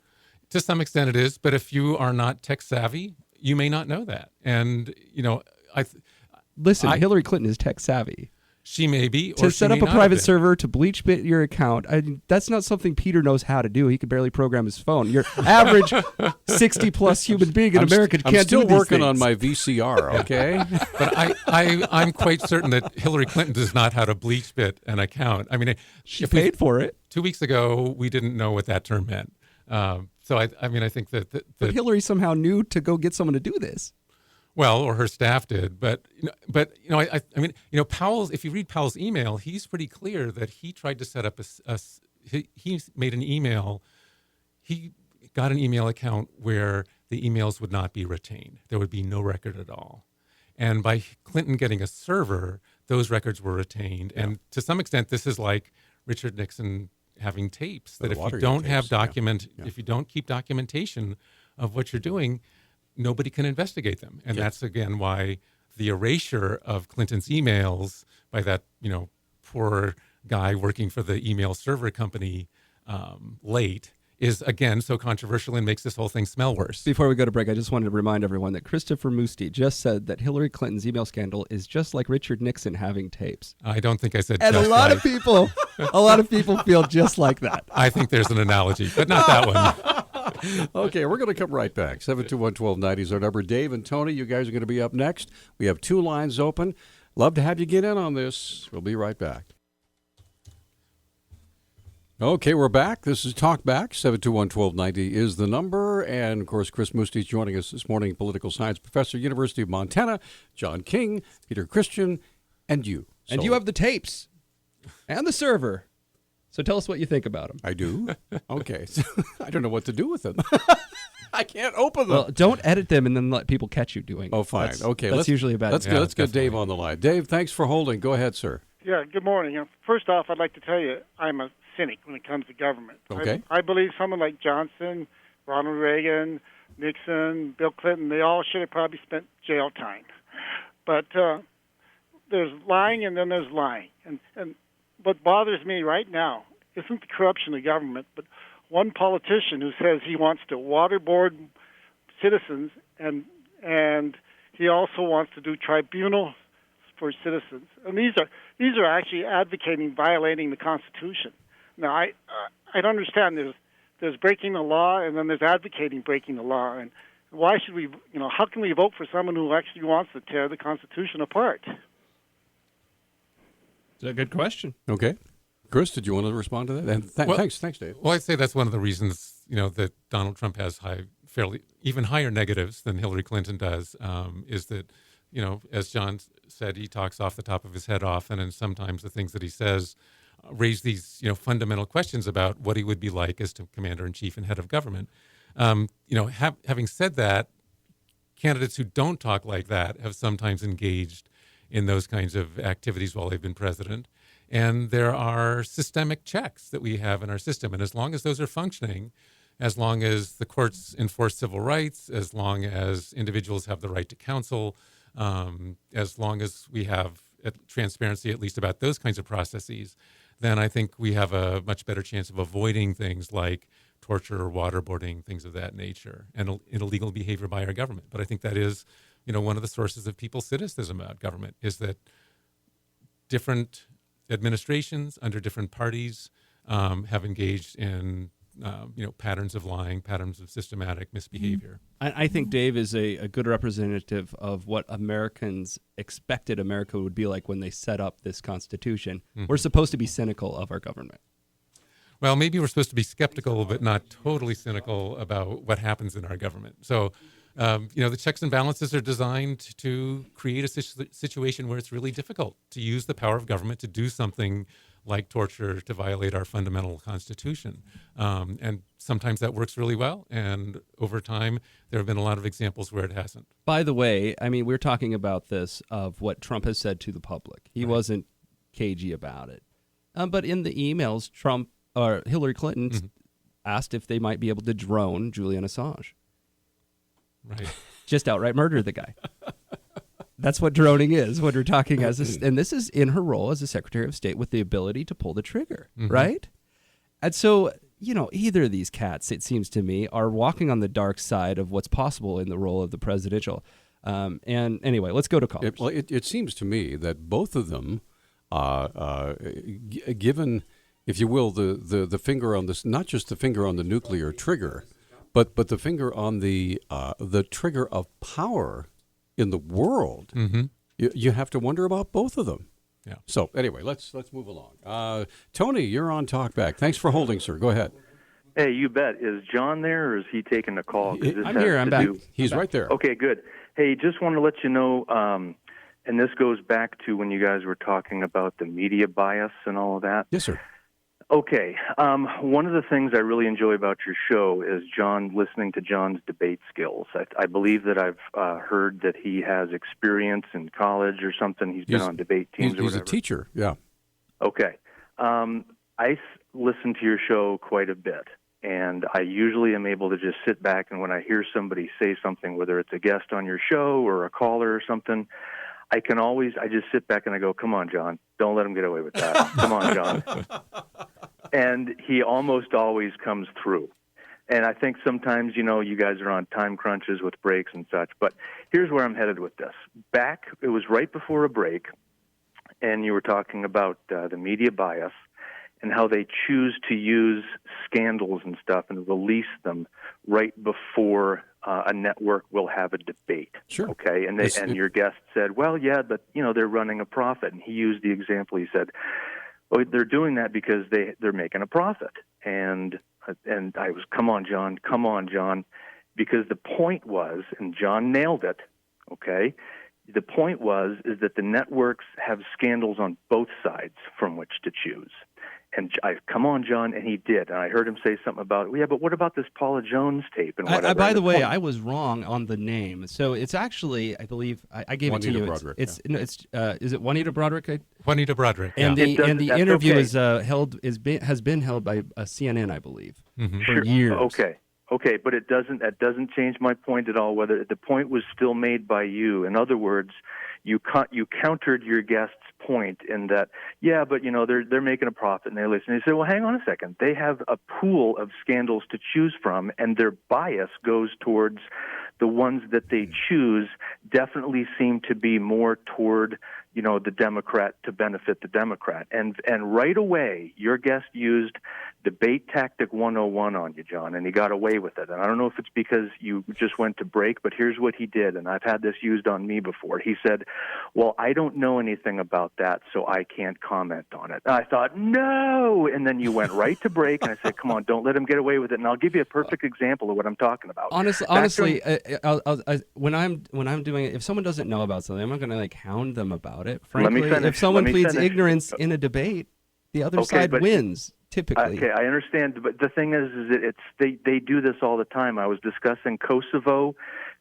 To some extent it is. But if you are not tech savvy, you may not know that. And, you know, Hillary Clinton is tech savvy. She may be, or to set up a private server to bleach bit your account. That's not something Peter knows how to do. He can barely program his phone. Your average 60-plus human being in America can't do these things. I'm still working on my VCR, okay? But I'm quite certain that Hillary Clinton does not how to bleach bit an account. I mean, she paid for it. 2 weeks ago, we didn't know what that term meant. So I think that but Hillary somehow knew to go get someone to do this. Well, or her staff did, but I mean, Powell's. If you read Powell's email, he's pretty clear that he tried to set up he made an email. He got an email account where the emails would not be retained. There would be no record at all. And by Clinton getting a server, those records were retained. Yeah. And to some extent, this is like Richard Nixon having tapes. That if you don't have if you don't keep documentation of what you're doing, nobody can investigate them. And that's again why the erasure of Clinton's emails by that poor guy working for the email server company late is again so controversial and makes this whole thing smell worse. Before we go to break, I just wanted to remind everyone that Christopher Muste just said that Hillary Clinton's email scandal is just like Richard Nixon having tapes. I don't think I said and just a lot like. a lot of people feel just like that. I think there's an analogy, but not that one. Okay, we're going to come right back. 721-1290 is our number. Dave and Tony, you guys are going to be up next. We have 2 lines open. Love to have you get in on this. We'll be right back. Okay, we're back. This is Talk Back. 721-1290 is the number. And, of course, Chris Muste is joining us this morning, political science professor, University of Montana, John King, Peter Christian, and you. And you have the tapes and the server. So tell us what you think about them. I do? Okay. I don't know what to do with them. I can't open them. Well, don't edit them and then let people catch you doing it. Oh, fine. Okay. That's usually a bad idea. Let's get Dave on the line. Dave, thanks for holding. Go ahead, sir. Yeah, good morning. First off, I'd like to tell you I'm a cynic when it comes to government. Okay. I believe someone like Johnson, Ronald Reagan, Nixon, Bill Clinton, they all should have probably spent jail time. But there's lying and then there's lying. And what bothers me right now isn't the corruption of government, but one politician who says he wants to waterboard citizens and he also wants to do tribunals for citizens. And these are actually advocating violating the Constitution. Now, I don't understand. There's breaking the law, and then there's advocating breaking the law. And why should we? How can we vote for someone who actually wants to tear the Constitution apart? It's a good question. Okay, Chris, did you want to respond to that? And thanks, Dave. Well, I'd say that's one of the reasons that Donald Trump has even higher negatives than Hillary Clinton does. Is that as John said, he talks off the top of his head often, and sometimes the things that he says raise these fundamental questions about what he would be like as commander-in-chief and head of government. Having said that, candidates who don't talk like that have sometimes engaged in those kinds of activities while they've been president. And there are systemic checks that we have in our system. And as long as those are functioning, as long as the courts enforce civil rights, as long as individuals have the right to counsel, as long as we have transparency, at least about those kinds of processes, then I think we have a much better chance of avoiding things like torture or waterboarding, things of that nature, and illegal behavior by our government. But I think that is, one of the sources of people's cynicism about government is that different administrations under different parties have engaged in patterns of lying, patterns of systematic misbehavior. I think Dave is a good representative of what Americans expected America would be like when they set up this Constitution. Mm-hmm. We're supposed to be cynical of our government. Well, maybe we're supposed to be skeptical, but not totally cynical about what happens in our government. So, the checks and balances are designed to create a situation where it's really difficult to use the power of government to do something like torture to violate our fundamental Constitution. And sometimes that works really well. And over time, there have been a lot of examples where it hasn't. By the way, we're talking about this of what Trump has said to the public. He wasn't cagey about it. But in the emails, Hillary Clinton asked if they might be able to drone Julian Assange. Right. Just outright murder the guy. That's what droning is when we're talking and this is in her role as a Secretary of State with the ability to pull the trigger, right? And so, either of these cats, it seems to me, are walking on the dark side of what's possible in the role of the presidential. And anyway, let's go to callers. It seems to me that both of them, given, if you will, the finger on this, not just the finger on the nuclear trigger, but the finger on the trigger of power in the world, you have to wonder about both of them. Yeah. So anyway, let's move along. Tony, you're on Talkback. Thanks for holding, sir. Go ahead. Hey, you bet. Is John there, or is he taking the call? I'm here. I'm back. He's right there. Okay, good. Hey, just want to let you know, and this goes back to when you guys were talking about the media bias and all of that. Yes, sir. Okay. One of the things I really enjoy about your show is listening to John's debate skills. I believe that I've heard that he has experience in college or something. He's been on debate teams or whatever. He's a teacher, yeah. Okay. I listen to your show quite a bit, and I usually am able to just sit back, and when I hear somebody say something, whether it's a guest on your show or a caller or something, I just sit back and I go, come on, John, don't let him get away with that. Come on, John. And he almost always comes through. And I think sometimes, you guys are on time crunches with breaks and such, but here's where I'm headed with this. It was right before a break, and you were talking about the media bias and how they choose to use scandals and stuff and release them right before a network will have a debate. Sure. Okay, and your guest said, well, yeah, but they're running a profit, and he used the example. He said, well, they're doing that because they're making a profit, and I was, come on, John, because the point was, and John nailed it. Okay, the point is that the networks have scandals on both sides from which to choose. And come on, John, and he did. And I heard him say something about, yeah, but what about this Paula Jones tape and whatever? By the way, I was wrong on the name. So it's actually, I believe, I gave Juanita it to you. Broderick, Is it Juanita Broderick? Juanita Broderick. And yeah. the interview okay. has been held by CNN, I believe, Mm-hmm. for years. Okay, but that doesn't change my point at all. Whether the point was still made by you. In other words, you countered your guest's point in that, yeah, but they're making a profit and they listen. And you say, well, hang on a second. They have a pool of scandals to choose from, and their bias goes towards the ones that they choose. Definitely seem to be more toward the Democrat, to benefit the Democrat. And right away, your guest used debate tactic 101 on you, John, and he got away with it. And I don't know if it's because you just went to break, but here's what he did, and I've had this used on me before. He said, well, I don't know anything about that, so I can't comment on it. And I thought, no! And then you went right to break, and I said, come on, don't let him get away with it. And I'll give you a perfect example of what I'm talking about. Honestly, when I'm doing it, if someone doesn't know about something, I'm not going to hound them about it. Frankly, if someone pleads ignorance in a debate, the other side wins. Typically. Okay, I understand, but the thing is that they do this all the time. I was discussing Kosovo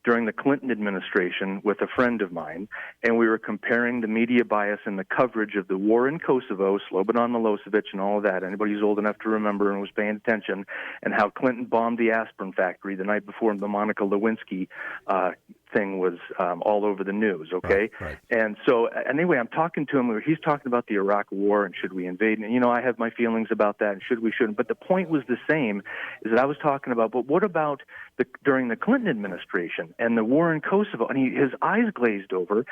during the Clinton administration with a friend of mine, and we were comparing the media bias and the coverage of the war in Kosovo, Slobodan Milosevic and all of that. Anybody who's old enough to remember and was paying attention, and how Clinton bombed the aspirin factory the night before the Monica Lewinsky thing was all over the news, okay? Right. And so, anyway, I'm talking to him. He's talking about the Iraq War and should we invade? And, I have my feelings about that and should we, shouldn't. But the point was the same, is that I was talking about, but what about during the Clinton administration and the war in Kosovo? And his eyes glazed over,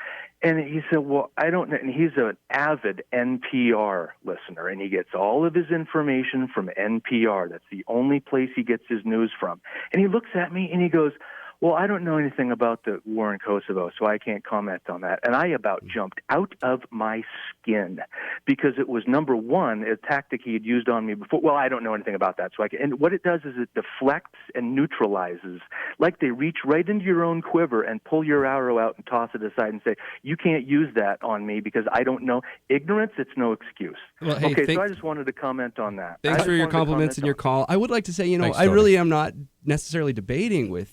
and he said, well, I don't know. And he's an avid NPR listener, and he gets all of his information from NPR. That's the only place he gets his news from. And he looks at me and he goes, well, I don't know anything about the war in Kosovo, so I can't comment on that. And I about jumped out of my skin because it was, number one, a tactic he had used on me before. Well, I don't know anything about that. And what it does is it deflects and neutralizes, like they reach right into your own quiver and pull your arrow out and toss it aside and say, you can't use that on me because I don't know. Ignorance, it's no excuse. Well, hey, okay, so I just wanted to comment on that. Thanks for your compliments and your call. I would like to say, Thanks, I really am not necessarily debating with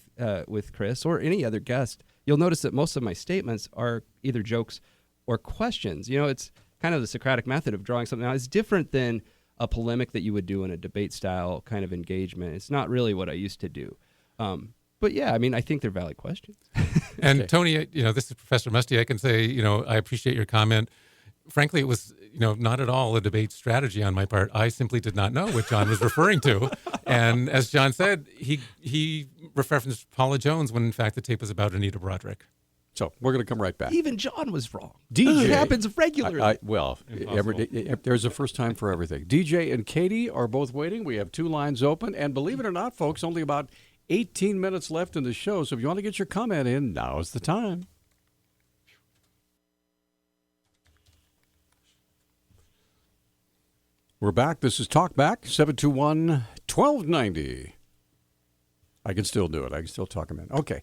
Chris or any other guest. You'll notice that most of my statements are either jokes or questions. It's kind of the Socratic method of drawing something out. It's different than a polemic that you would do in a debate style kind of engagement. It's not really what I used to do. But yeah, I think they're valid questions. And Tony, this is Professor Muste. I can say, I appreciate your comment. Frankly, it was, not at all a debate strategy on my part. I simply did not know what John was referring to. And as John said, he referenced Paula Jones when, in fact, the tape was about Anita Broderick. So we're going to come right back. Even John was wrong. DJ. It happens regularly. There's a first time for everything. DJ and Katie are both waiting. We have two lines open. And believe it or not, folks, only about 18 minutes left in the show. So if you want to get your comment in, now's the time. We're back. This is Talk Back, 721-20 1290. I can still do it. I can still talk a minute. Okay.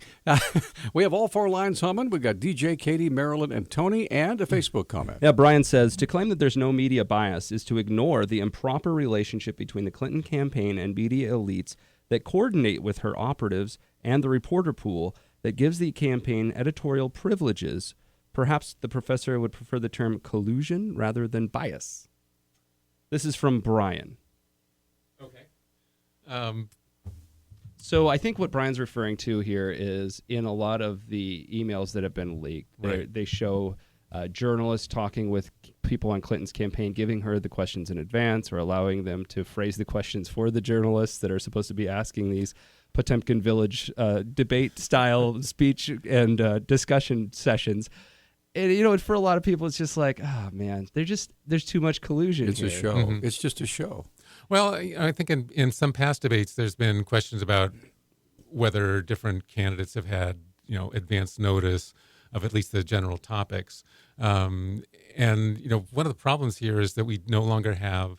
We have all four lines humming. We've got DJ, Katie, Marilyn, and Tony, and a Facebook comment. Yeah, Brian says, to claim that there's no media bias is to ignore the improper relationship between the Clinton campaign and media elites that coordinate with her operatives and the reporter pool that gives the campaign editorial privileges. Perhaps the professor would prefer the term collusion rather than bias. This is from Brian. Okay. So I think what Brian's referring to here is in a lot of the emails that have been leaked, Right. they show journalists talking with people on Clinton's campaign, giving her the questions in advance or allowing them to phrase the questions for the journalists that are supposed to be asking these Potemkin Village debate-style speech and discussion sessions. And, you know, for a lot of people, it's just like, oh, man, there's too much collusion It's here. a show. Mhm. It's just a show. Well, I think in some past debates, there's been questions about whether different candidates have had, advance notice of at least the general topics. And, one of the problems here is that we no longer have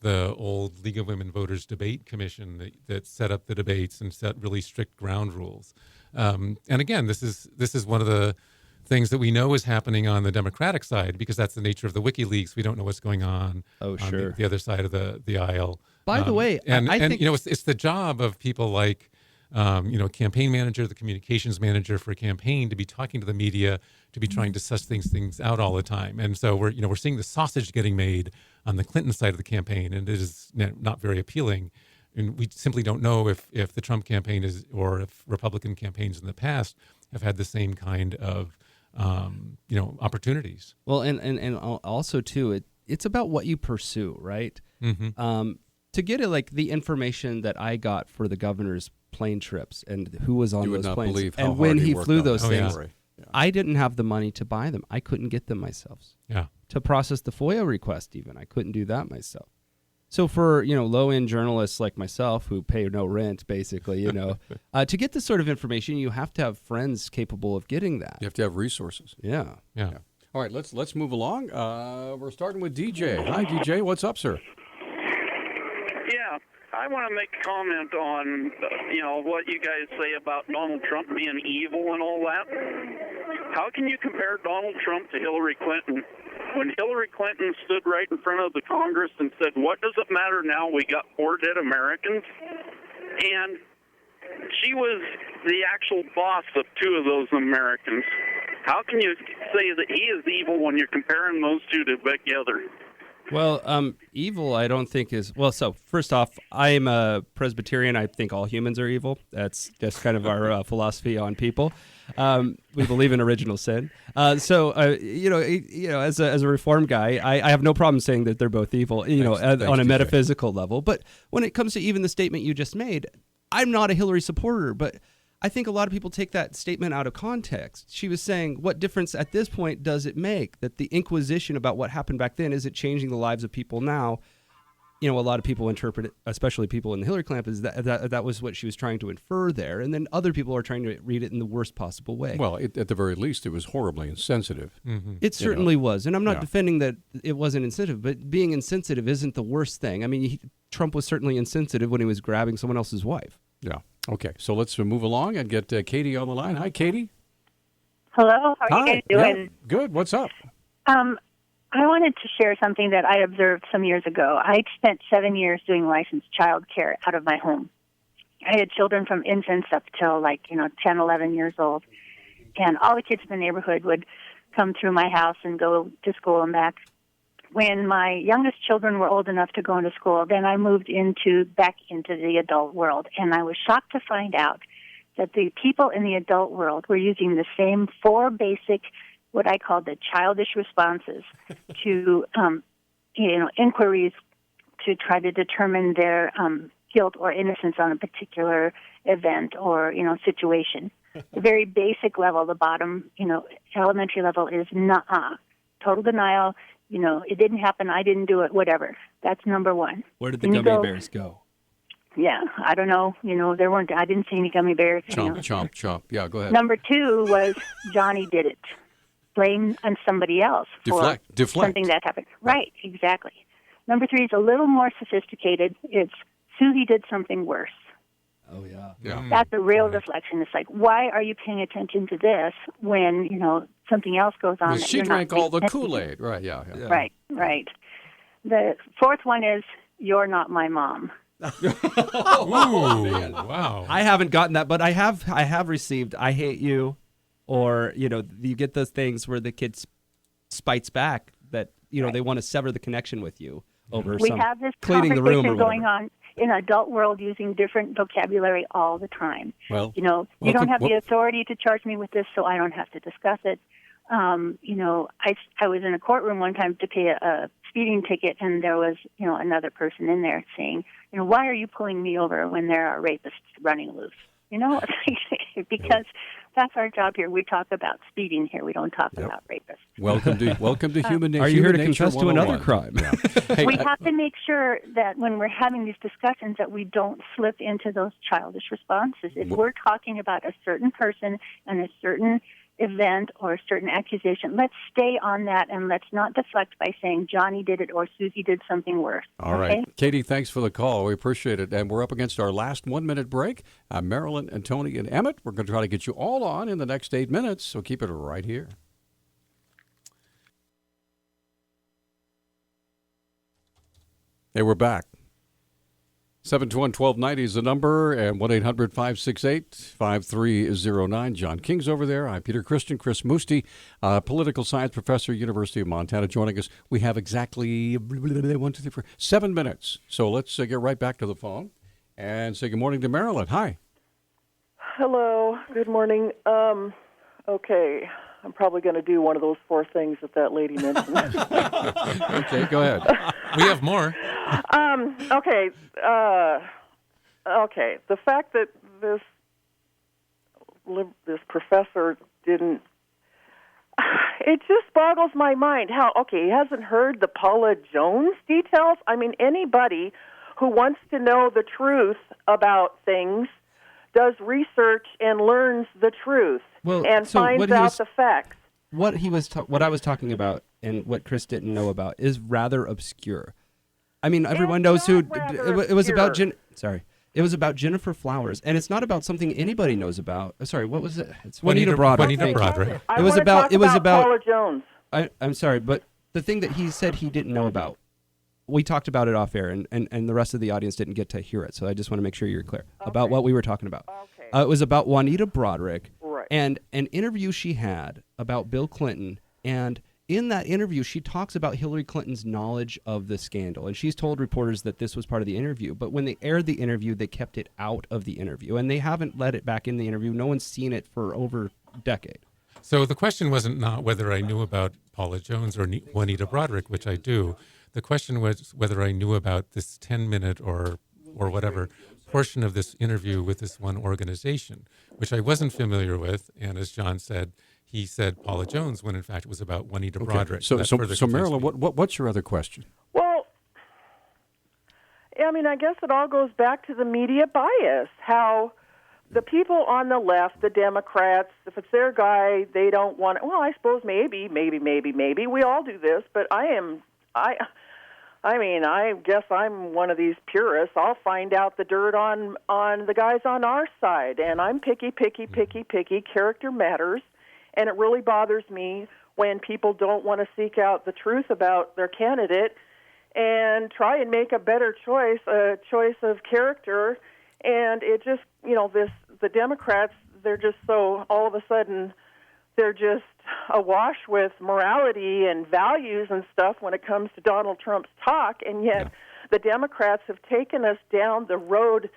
the old League of Women Voters Debate Commission that set up the debates and set really strict ground rules. And again, this is one of the things that we know is happening on the Democratic side because that's the nature of the WikiLeaks. We don't know what's going on sure. the other side of the aisle. By the way, I think think it's the job of people like campaign manager, the communications manager for a campaign to be talking to the media, to be trying to suss things out all the time. And so we're seeing the sausage getting made on the Clinton side of the campaign, and it is not very appealing. And we simply don't know if the Trump campaign is, or if Republican campaigns in the past have had the same kind of opportunities. Well, and also too, it's about what you pursue, right? Mm-hmm. To get the information that I got for the governor's plane trips and who was on those planes, and when he flew those things, I didn't have the money to buy them. I couldn't get them myself. Yeah. To process the FOIA request, even I couldn't do that myself. So for low-end journalists like myself who pay no rent, basically, to get this sort of information, you have to have friends capable of getting that. You have to have resources. Yeah. All right, let's move along. We're starting with DJ. Hi, DJ. What's up, sir? Yeah, I want to make a comment on what you guys say about Donald Trump being evil and all that. How can you compare Donald Trump to Hillary Clinton? When Hillary Clinton stood right in front of the Congress and said, "What does it matter now? We got 4 dead Americans," and she was the actual boss of 2 of those Americans. How can you say that he is evil when you're comparing those 2 together? Well, evil I don't think is... Well, so first off, I'm a Presbyterian. I think all humans are evil. That's just kind of our philosophy on people. We believe in original sin. As a Reformed guy, I have no problem saying that they're both evil, on a metaphysical level. But when it comes to even the statement you just made, I'm not a Hillary supporter, but I think a lot of people take that statement out of context. She was saying, what difference at this point does it make that the Inquisition about what happened back then, is it changing the lives of people now? A lot of people interpret it, especially people in the Hillary camp, is that was what she was trying to infer there. And then other people are trying to read it in the worst possible way. Well, at the very least, it was horribly insensitive. Mm-hmm. It certainly was. And I'm not defending that it wasn't insensitive, but being insensitive isn't the worst thing. I mean, Trump was certainly insensitive when he was grabbing someone else's wife. Yeah. Okay, so let's move along and get Katie on the line. Hi, Katie. Hello. How are you guys doing? Yeah, good. What's up? I wanted to share something that I observed some years ago. I spent 7 years doing licensed child care out of my home. I had children from infants up till 10, 11 years old. And all the kids in the neighborhood would come through my house and go to school and back. When my youngest children were old enough to go into school, then I moved back into the adult world. And I was shocked to find out that the people in the adult world were using the same 4 basic, what I call the childish responses to, inquiries to try to determine their guilt or innocence on a particular event or, situation. The very basic level, the bottom, elementary level is nuh-uh, total denial. It didn't happen, I didn't do it, whatever. That's number 1. Where did the gummy bears go? Yeah, I don't know. I didn't see any gummy bears. Chomp. Yeah, go ahead. Number 2 was Johnny did it. Blame on somebody else for something that happened. Right, exactly. Number 3 is a little more sophisticated. It's Susie did something worse. Oh, yeah. That's a real deflection. It's like, why are you paying attention to this when, something else goes on? Well, that she you're drank not all the paying Kool-Aid. Right, yeah. Right. The fourth one is, you're not my mom. Ooh, wow. I haven't gotten that, but I have received "I hate you," or you get those things where the kid spites back that they want to sever the connection with you over We have this cleaning the room or conversation going on in the adult world using different vocabulary all the time. Well, you don't have the authority to charge me with this, so I don't have to discuss it. I was in a courtroom one time to pay a speeding ticket, and there was, another person in there saying, why are you pulling me over when there are rapists running loose? Because that's our job here. We talk about speeding here. We don't talk about rapists. Welcome to human nature. Are you here to confess to another crime? Hey, we have to make sure that when we're having these discussions that we don't slip into those childish responses. If we're talking about a certain person and a certain event or a certain accusation, let's stay on that and let's not deflect by saying Johnny did it or Susie did something worse. All right. Katie, thanks for the call. We appreciate it. And we're up against our last 1-minute break. Marilyn and Tony and Emmett, we're going to try to get you all on in the next 8 minutes, so keep it right here. Hey, we're back. 721-1290 is the number, and 1-800-568-5309. John King's over there. I'm Peter Christian, Chris Muste, political science professor, University of Montana, joining us. We have exactly 7 minutes. So let's get right back to the phone and say good morning to Marilyn. Hi. Hello. Good morning. Okay. I'm probably going to do one of those 4 things that lady mentioned. Okay, go ahead. We have more. Okay. Okay. The fact that this professor didn't, it just boggles my mind how, he hasn't heard the Paula Jones details. I mean, anybody who wants to know the truth about things does research and learns the truth and finds out the facts. What I was talking about and what Chris didn't know about is rather obscure. I mean, everyone knows who it was about. It was about Jennifer Flowers, and it's not about something anybody knows about. Sorry, what was it? It's Juanita Broaddrick. Juanita Broaddrick. It was about Paula Jones. I'm sorry, but the thing that he said he didn't know about, we talked about it off air, and the rest of the audience didn't get to hear it. So I just want to make sure you're clear about what we were talking about. It was about Juanita Broaddrick and an interview she had about Bill Clinton, and in that interview, she talks about Hillary Clinton's knowledge of the scandal, and she's told reporters that this was part of the interview. But when they aired the interview, they kept it out of the interview, and they haven't let it back in the interview. No one's seen it for over a decade. So the question wasn't not whether I knew about Paula Jones or Juanita Broaddrick, which I do. The question was whether I knew about this 10-minute or whatever portion of this interview with this one organization, which I wasn't familiar with. And as John said, he said Paula Jones when in fact it was about Juanita Broaddrick. So Marilyn, what's your other question? Well, I mean, I guess it all goes back to the media bias. How the people on the left, the Democrats, if it's their guy, they don't want it. Well, I suppose maybe. We all do this, but I mean, I guess I'm one of these purists. I'll find out the dirt on the guys on our side, and I'm picky. Character matters. And it really bothers me when people don't want to seek out the truth about their candidate and try and make a better choice, a choice of character. And it just, the Democrats, they're just so, all of a sudden, they're just awash with morality and values and stuff when it comes to Donald Trump's talk. And yet the Democrats have taken us down the road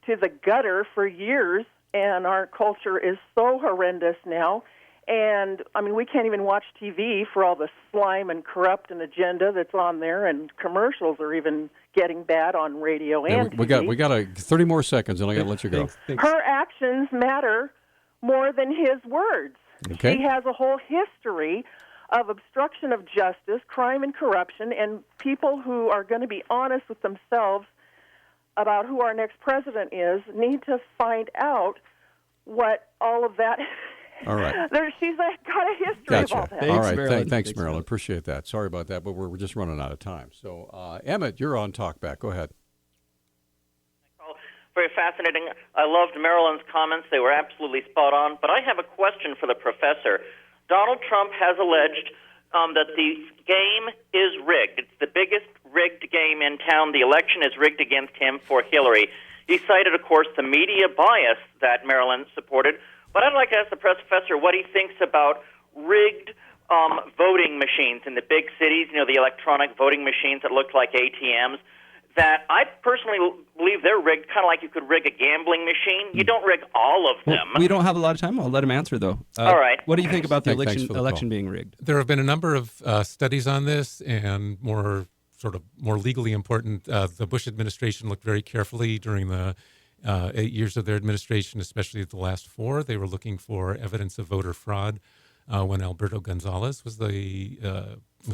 to the gutter for years, and our culture is so horrendous now. And, I mean, we can't even watch TV for all the slime and corrupt and agenda that's on there, and commercials are even getting bad on radio and TV. We got 30 more seconds, and I got to let you go. Her actions matter more than his words. Okay. She has a whole history of obstruction of justice, crime and corruption, and people who are going to be honest with themselves about who our next president is need to find out what all of that All right. She's got a history of all that. Thanks, all right. Marilyn. Thanks, Marilyn. Appreciate that. Sorry about that, but we're just running out of time. So, Emmett, you're on Talkback. Go ahead. Very fascinating. I loved Marilyn's comments. They were absolutely spot on. But I have a question for the professor. Donald Trump has alleged that the game is rigged. It's the biggest rigged game in town. The election is rigged against him for Hillary. He cited, of course, the media bias that Marilyn supported. But I'd like to ask the professor what he thinks about rigged voting machines in the big cities, the electronic voting machines that look like ATMs, that I personally believe they're rigged kind of like you could rig a gambling machine. You don't rig all of them. We don't have a lot of time. I'll let him answer, though. All right. What do you think about the election being rigged? There have been a number of studies on this, and more legally important, the Bush administration looked very carefully during the 8 years of their administration, especially the last 4. They were looking for evidence of voter fraud when Alberto Gonzales was the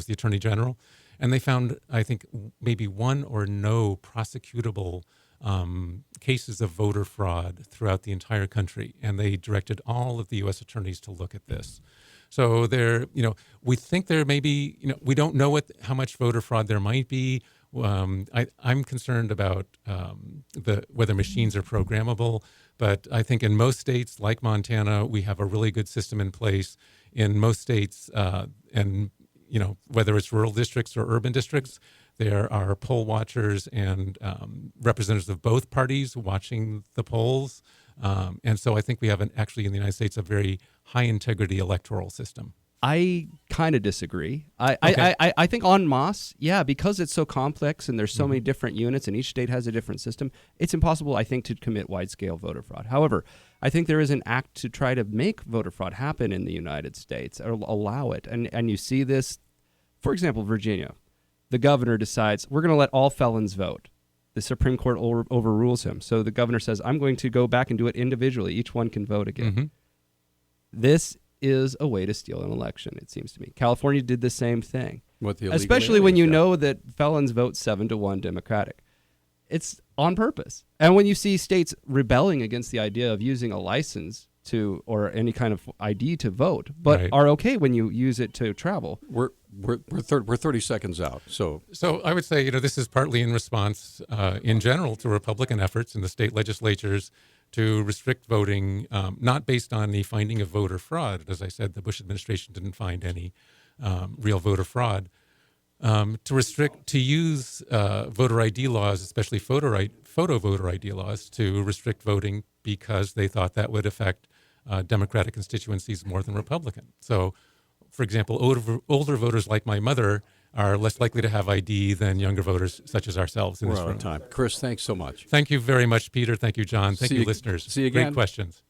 Attorney General. And they found, I think, maybe one or no prosecutable cases of voter fraud throughout the entire country. And they directed all of the U.S. attorneys to look at this. So we think there may be, we don't know how much voter fraud there might be. I'm concerned about whether machines are programmable. But I think in most states, like Montana, we have a really good system in place. In most states, whether it's rural districts or urban districts, there are poll watchers and representatives of both parties watching the polls. And so I think we have actually in the United States a very high integrity electoral system. I kind of disagree. I think en masse, because it's so complex and there's so many different units and each state has a different system, it's impossible, I think, to commit wide-scale voter fraud. However, I think there is an act to try to make voter fraud happen in the United States or allow it. And you see this, for example, Virginia. The governor decides, we're going to let all felons vote. The Supreme Court overrules him. So the governor says, I'm going to go back and do it individually. Each one can vote again. Mm-hmm. This is a way to steal an election, it seems to me. California did the same thing. Especially when you know that felons vote 7-1 Democratic. It's on purpose. And when you see states rebelling against the idea of using a license or any kind of ID to vote, but are okay when you use it to travel. We're 30 seconds out. So I would say, this is partly in response in general to Republican efforts in the state legislatures to restrict voting, not based on the finding of voter fraud. As I said, the Bush administration didn't find any real voter fraud. To use voter ID laws, especially photo voter ID laws, to restrict voting because they thought that would affect Democratic constituencies more than Republican. So, for example, older voters like my mother are less likely to have ID than younger voters such as ourselves in this room. We're out of time. Chris, thanks so much. Thank you very much, Peter. Thank you, John. Thank you, listeners. See you again. Great questions.